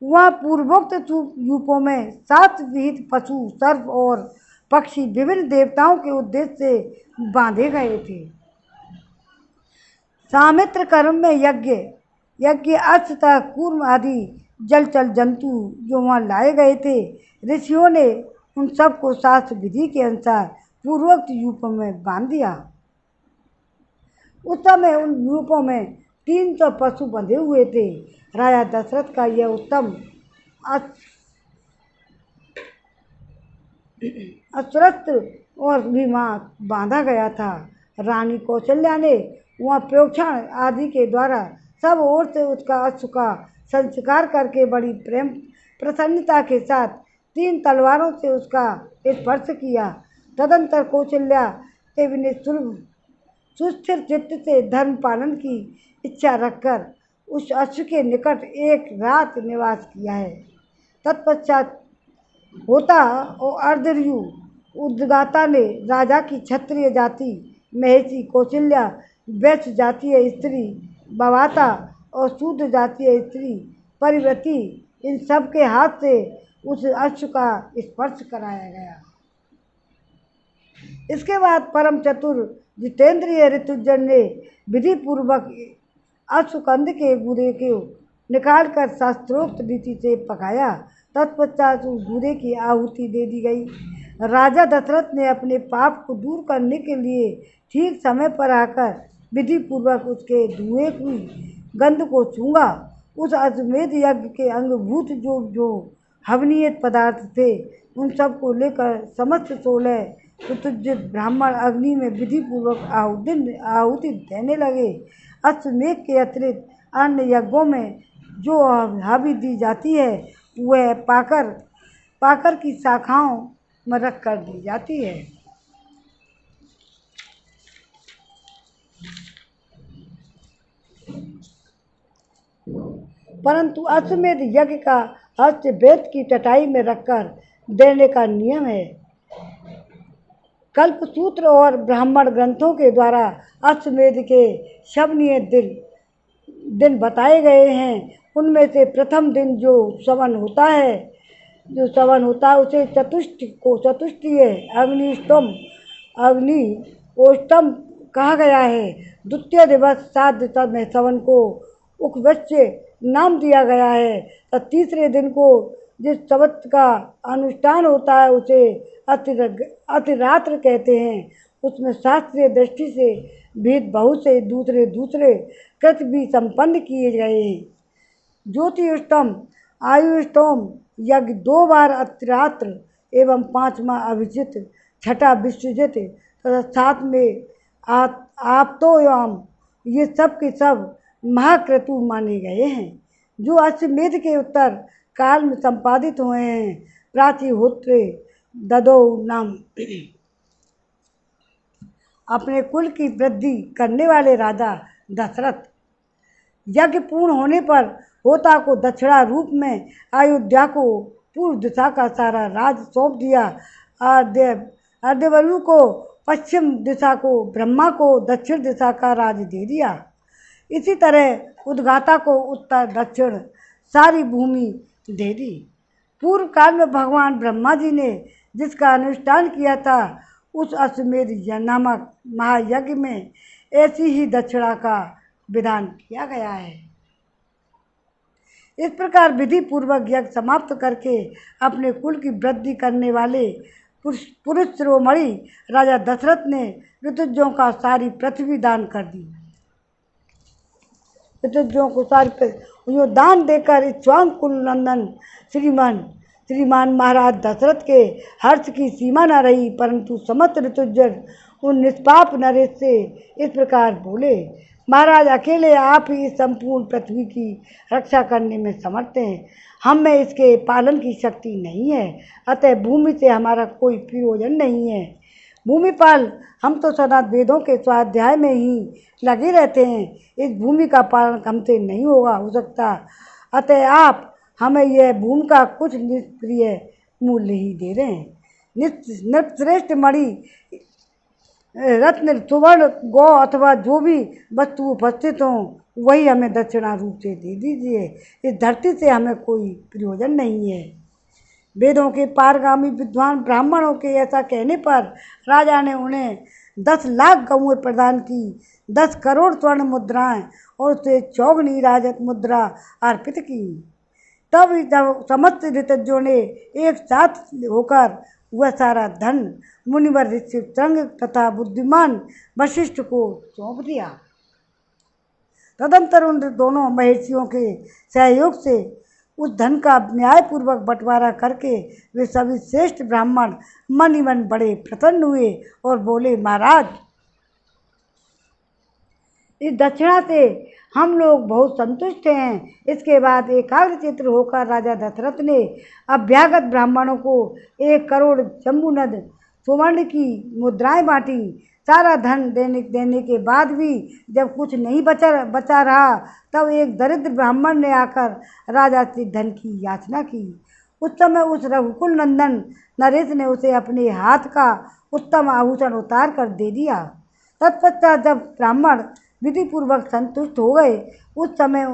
वहाँ पूर्वोक्त रूपों में 7 विहित पशु, सर्प और पक्षी विभिन्न देवताओं के उद्देश्य से बांधे गए थे। सामित्र कर्म में यज्ञ अश्व तथा कूर्म आदि जलचर जंतु जो वहाँ लाए गए थे, ऋषियों ने उन सबको शास्त्र विधि के अनुसार पूर्वोक्त रूपों में बांध दिया। उस समय उन रूपों में 300 पशु बंधे हुए थे। राजा दशरथ का यह उत्तम अस्त्र और भी वहाँ बांधा गया था। रानी कौशल्या ने वहाँ प्रोक्षण आदि के द्वारा सब ओर से उसका अश्व का संस्कार करके बड़ी प्रेम प्रसन्नता के साथ 3 तलवारों से उसका स्पर्श किया। तदंतर कौशल्या देवी ने सुस्थिर चित्त से धर्म पालन की इच्छा रखकर उस अश्व के निकट एक रात निवास किया है। तत्पश्चात होता और अर्धर्यु उद्गाता ने राजा की क्षत्रिय जाति महेशी, कौशल्या वैश्य जातीय स्त्री बवाता और शूद्र जातीय स्त्री परिव्रती, इन सब के हाथ से उस अश्व का स्पर्श कराया गया। इसके बाद परम चतुर जितेंद्रिय ऋतुजन ने विधि पूर्वक अश्वकंद के गुदे को निकालकर शास्त्रोक्त रीति से पकाया। तत्पश्चात उस गुदे की आहुति दे दी गई। राजा दशरथ ने अपने पाप को दूर करने के लिए ठीक समय पर आकर विधि पूर्वक उसके धुएं हुई गंध को छूंगा। उस अश्वमेध यज्ञ के अंगभूत जो हवनीय पदार्थ थे, उन सब को लेकर समस्त 16 ऋतुज ब्राह्मण अग्नि में विधि पूर्वक आहुति देने लगे। अश्वमेध के अतिरिक्त अन्य यज्ञों में जो हावी दी जाती है, वह पाकर की शाखाओं में रख कर दी जाती है। परंतु अश्वमेध यज्ञ का हस्त वेद की चटाई में रखकर देने का नियम है। कल्पसूत्र और ब्राह्मण ग्रंथों के द्वारा अश्वमेध के शवनीय दिन बताए गए हैं। उनमें से प्रथम दिन जो सवन होता है उसे चतुष्टीय अग्निष्टोम कहा गया है। द्वितीय दिवस 7 दिसंबर में सवन को उक्वश्य नाम दिया गया है। और तीसरे दिन को जिस शब्द का अनुष्ठान होता है उसे अतिरात्र कहते हैं। उसमें शास्त्रीय दृष्टि से भेद बहुत से दूसरे कृत भी संपन्न किए गए हैं। ज्योतिष्टोम, आयुष्टोम यज्ञ 2 बार अतिरात्र एवं 5वां अभिजित, 6ठा विश्वजित तथा 7 में आपतोयाम, ये सब के सब महाक्रतु माने गए हैं, जो अश्वमेध के उत्तर काल में संपादित हुए हैं। प्रातिहोत्र ददो नाम अपने कुल की वृद्धि करने वाले राजा दशरथ यज्ञ पूर्ण होने पर होता को दक्षिणा रूप में अयोध्या को पूर्व दिशा का सारा राज सौंप दिया। अर्देवरु को पश्चिम दिशा को, ब्रह्मा को दक्षिण दिशा का राज दे दिया। इसी तरह उद्गाता को उत्तर दक्षिण सारी भूमि दे दी। पूर्व काल में भगवान ब्रह्मा जी ने जिसका अनुष्ठान किया था, उस अश्वमेध नामक महायज्ञ में ऐसी ही दक्षिणा का विधान किया गया है। इस प्रकार विधि पूर्वक यज्ञ समाप्त करके अपने कुल की वृद्धि करने वाले पुरुष शिरोमणि राजा दशरथ ने ऋतुजों का सारी पृथ्वी दान कर दी। ऋतुजों को सारी जो दान देकर इक्ष्वाकु कुल नंदन श्रीमान महाराज दशरथ के हर्ष की सीमा न रही, परंतु समस्त ऋतुजन उन निष्पाप नरेश से इस प्रकार बोले, महाराज अकेले आप ही इस संपूर्ण पृथ्वी की रक्षा करने में समर्थ हैं, हम में इसके पालन की शक्ति नहीं है, अतः भूमि से हमारा कोई प्रयोजन नहीं है। भूमिपाल हम तो सदा वेदों के स्वाध्याय में ही लगे रहते हैं, इस भूमि का पालन हमसे नहीं हो सकता, अतः आप हमें यह भूमि का कुछ निष्क्रिय मूल्य ही दे रहे हैं। नृपश्रेष्ठ मणि रत्न सुवर्ण गौ अथवा जो भी वस्तु उपस्थित हों वही हमें दक्षिणा रूप से दे दीजिए, इस धरती से हमें कोई प्रयोजन नहीं है। वेदों के पारगामी विद्वान ब्राह्मणों के ऐसा कहने पर राजा ने उन्हें 10 लाख गौएं प्रदान की, 10 करोड़ स्वर्ण मुद्राएं और उसे चौगनी राजत मुद्रा अर्पित की। तब जब समस्त ऋतुजों ने एक साथ होकर वह सारा धन मुनिवर ऋषिशृंग तथा बुद्धिमान वशिष्ठ को सौंप दिया। तदंतर उन दोनों महर्षियों के सहयोग से उस धन का न्यायपूर्वक बंटवारा करके वे सभी श्रेष्ठ ब्राह्मण मन ही मन बड़े प्रसन्न हुए और बोले, महाराज इस दक्षिणा से हम लोग बहुत संतुष्ट हैं। इसके बाद एकाग्रचित्त होकर राजा दशरथ ने अभ्यागत ब्राह्मणों को 1 करोड़ जम्बूनद सुवर्ण की मुद्राएं बांटी। सारा धन देने के बाद भी जब कुछ नहीं बचा रहा, तब एक दरिद्र ब्राह्मण ने आकर राजा से धन की याचना की। उस समय उस रघुकुल नंदन नरेश ने उसे अपने हाथ का उत्तम आभूषण उतार कर दे दिया। तत्पश्चात जब ब्राह्मण विधि पूर्वक संतुष्ट हो गए, उस समय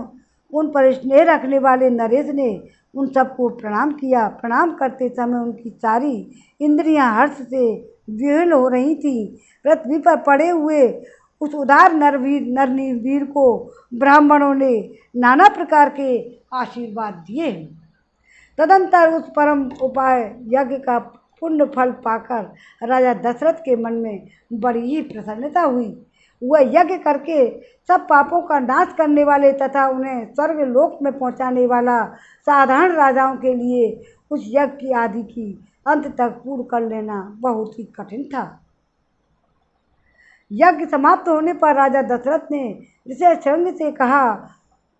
उन पर स्नेह रखने वाले नरेश ने उन सबको प्रणाम किया। प्रणाम करते समय उनकी सारी इंद्रियां हर्ष से विह्वल हो रही थीं। पृथ्वी पर पड़े हुए उस उदार नरवीर को ब्राह्मणों ने नाना प्रकार के आशीर्वाद दिए। तदंतर उस परम उपाय यज्ञ का पुण्य फल पाकर राजा दशरथ के मन में बड़ी ही प्रसन्नता हुई। वह यज्ञ करके सब पापों का नाश करने वाले तथा उन्हें स्वर्ग लोक में पहुंचाने वाला साधारण राजाओं के लिए उस यज्ञ की आदि की अंत तक पूर्ण कर लेना बहुत ही कठिन था। यज्ञ समाप्त होने पर राजा दशरथ ने ऋषिशृंग से कहा,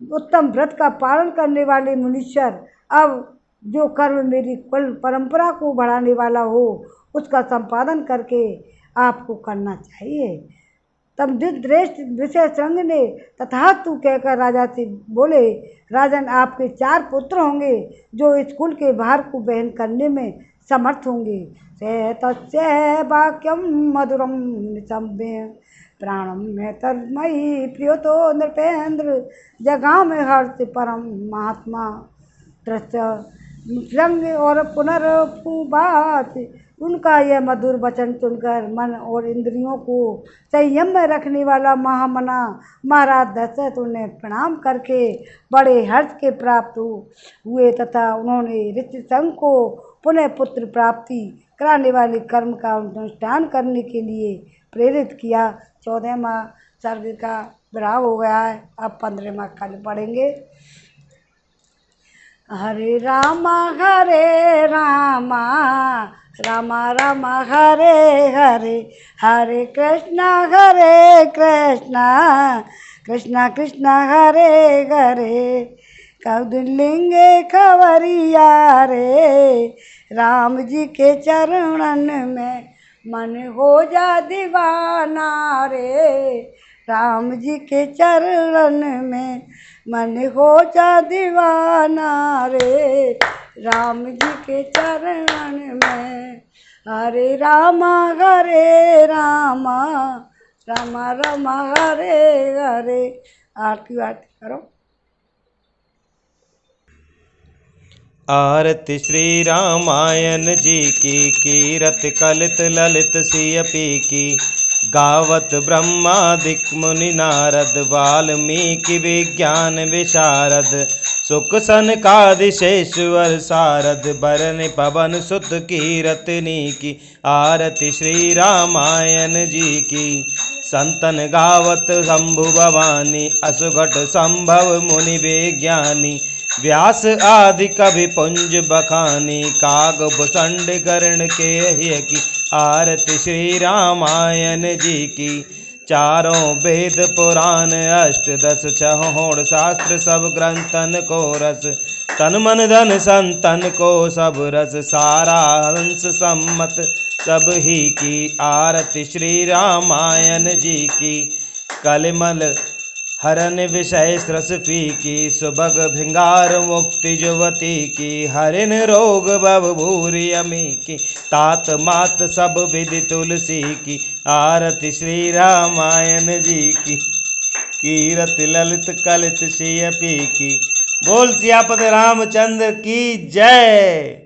उत्तम व्रत का पालन करने वाले मुनीश्वर, अब जो कर्म मेरी कुल परंपरा को बढ़ाने वाला हो उसका संपादन करके आपको करना चाहिए। तब श्रेष्ठ ऋषिशृंग ने तथास्तु कहकर राजा से बोले, राजन आपके 4 पुत्र होंगे जो इस कुल के भार को वहन करने में समर्थ होंगे। तस्य वाक्यम मधुरम निसम्य प्राणम में तन्मयी प्रियोतो नृपेंद्र जगाम हर्ष परम महात्मा रंग और पुनर्पुबात। उनका यह मधुर वचन सुनकर मन और इंद्रियों को संयम में रखने वाला महामना महाराज दशरथ उन्हें प्रणाम करके बड़े हर्ष के प्राप्त हुए तथा उन्होंने ऋषिशृंग को पुनः पुत्र प्राप्ति कराने वाले कर्म का अनुष्ठान करने के लिए प्रेरित किया। 14वां सर्ग का विराम हो गया है, अब 15वां कल पढ़ेंगे। हरे रामा रामा रामा हरे हरे, हरे कृष्णा कृष्णा कृष्णा हरे हरे। कौंडिन्य खबरिया रे, राम जी के चरणन में मन हो जा दीवाना रे। राम जी के चरणन में मन हो जा दीवाना रे। राम जी के चरणन में। हरे रामा रामा रामा हरे हरे। आरती करो। आरती श्री रामायण जी की, कीरत कलित ललित सियपी की। गावत ब्रह्मादिक मुनि नारद, वाल्मीकि विज्ञान विशारद। सुख सनकादिशेश्वर सारद, बरन पवन सुत कीरतनी की। आरती श्री रामायण जी की। संतन गावत शंभु भवानी, असुघट संभव मुनि विज्ञानी। व्यास आदि कवि पुंज बखानी, काग भुसंड कर्ण के हिय की। आरती श्री रामायण जी की। चारों वेद पुराण अष्टदश, छहोड़ शास्त्र सब ग्रंथन को रस। तन मन धन संतन को सब रस, सारा हंस सम्मत सब ही की। आरती श्री रामायण जी की। कलिमल हरन विषय सरस पी की, सुभग भिंगार मुक्ति जुवती की। हरिन रोग भव भूरि अमी की, तात मात सब विधि तुलसी की। आरती श्री रामायण जी की। कीरत ललित कलित सियपी की। बोल सियापति रामचंद्र की जय।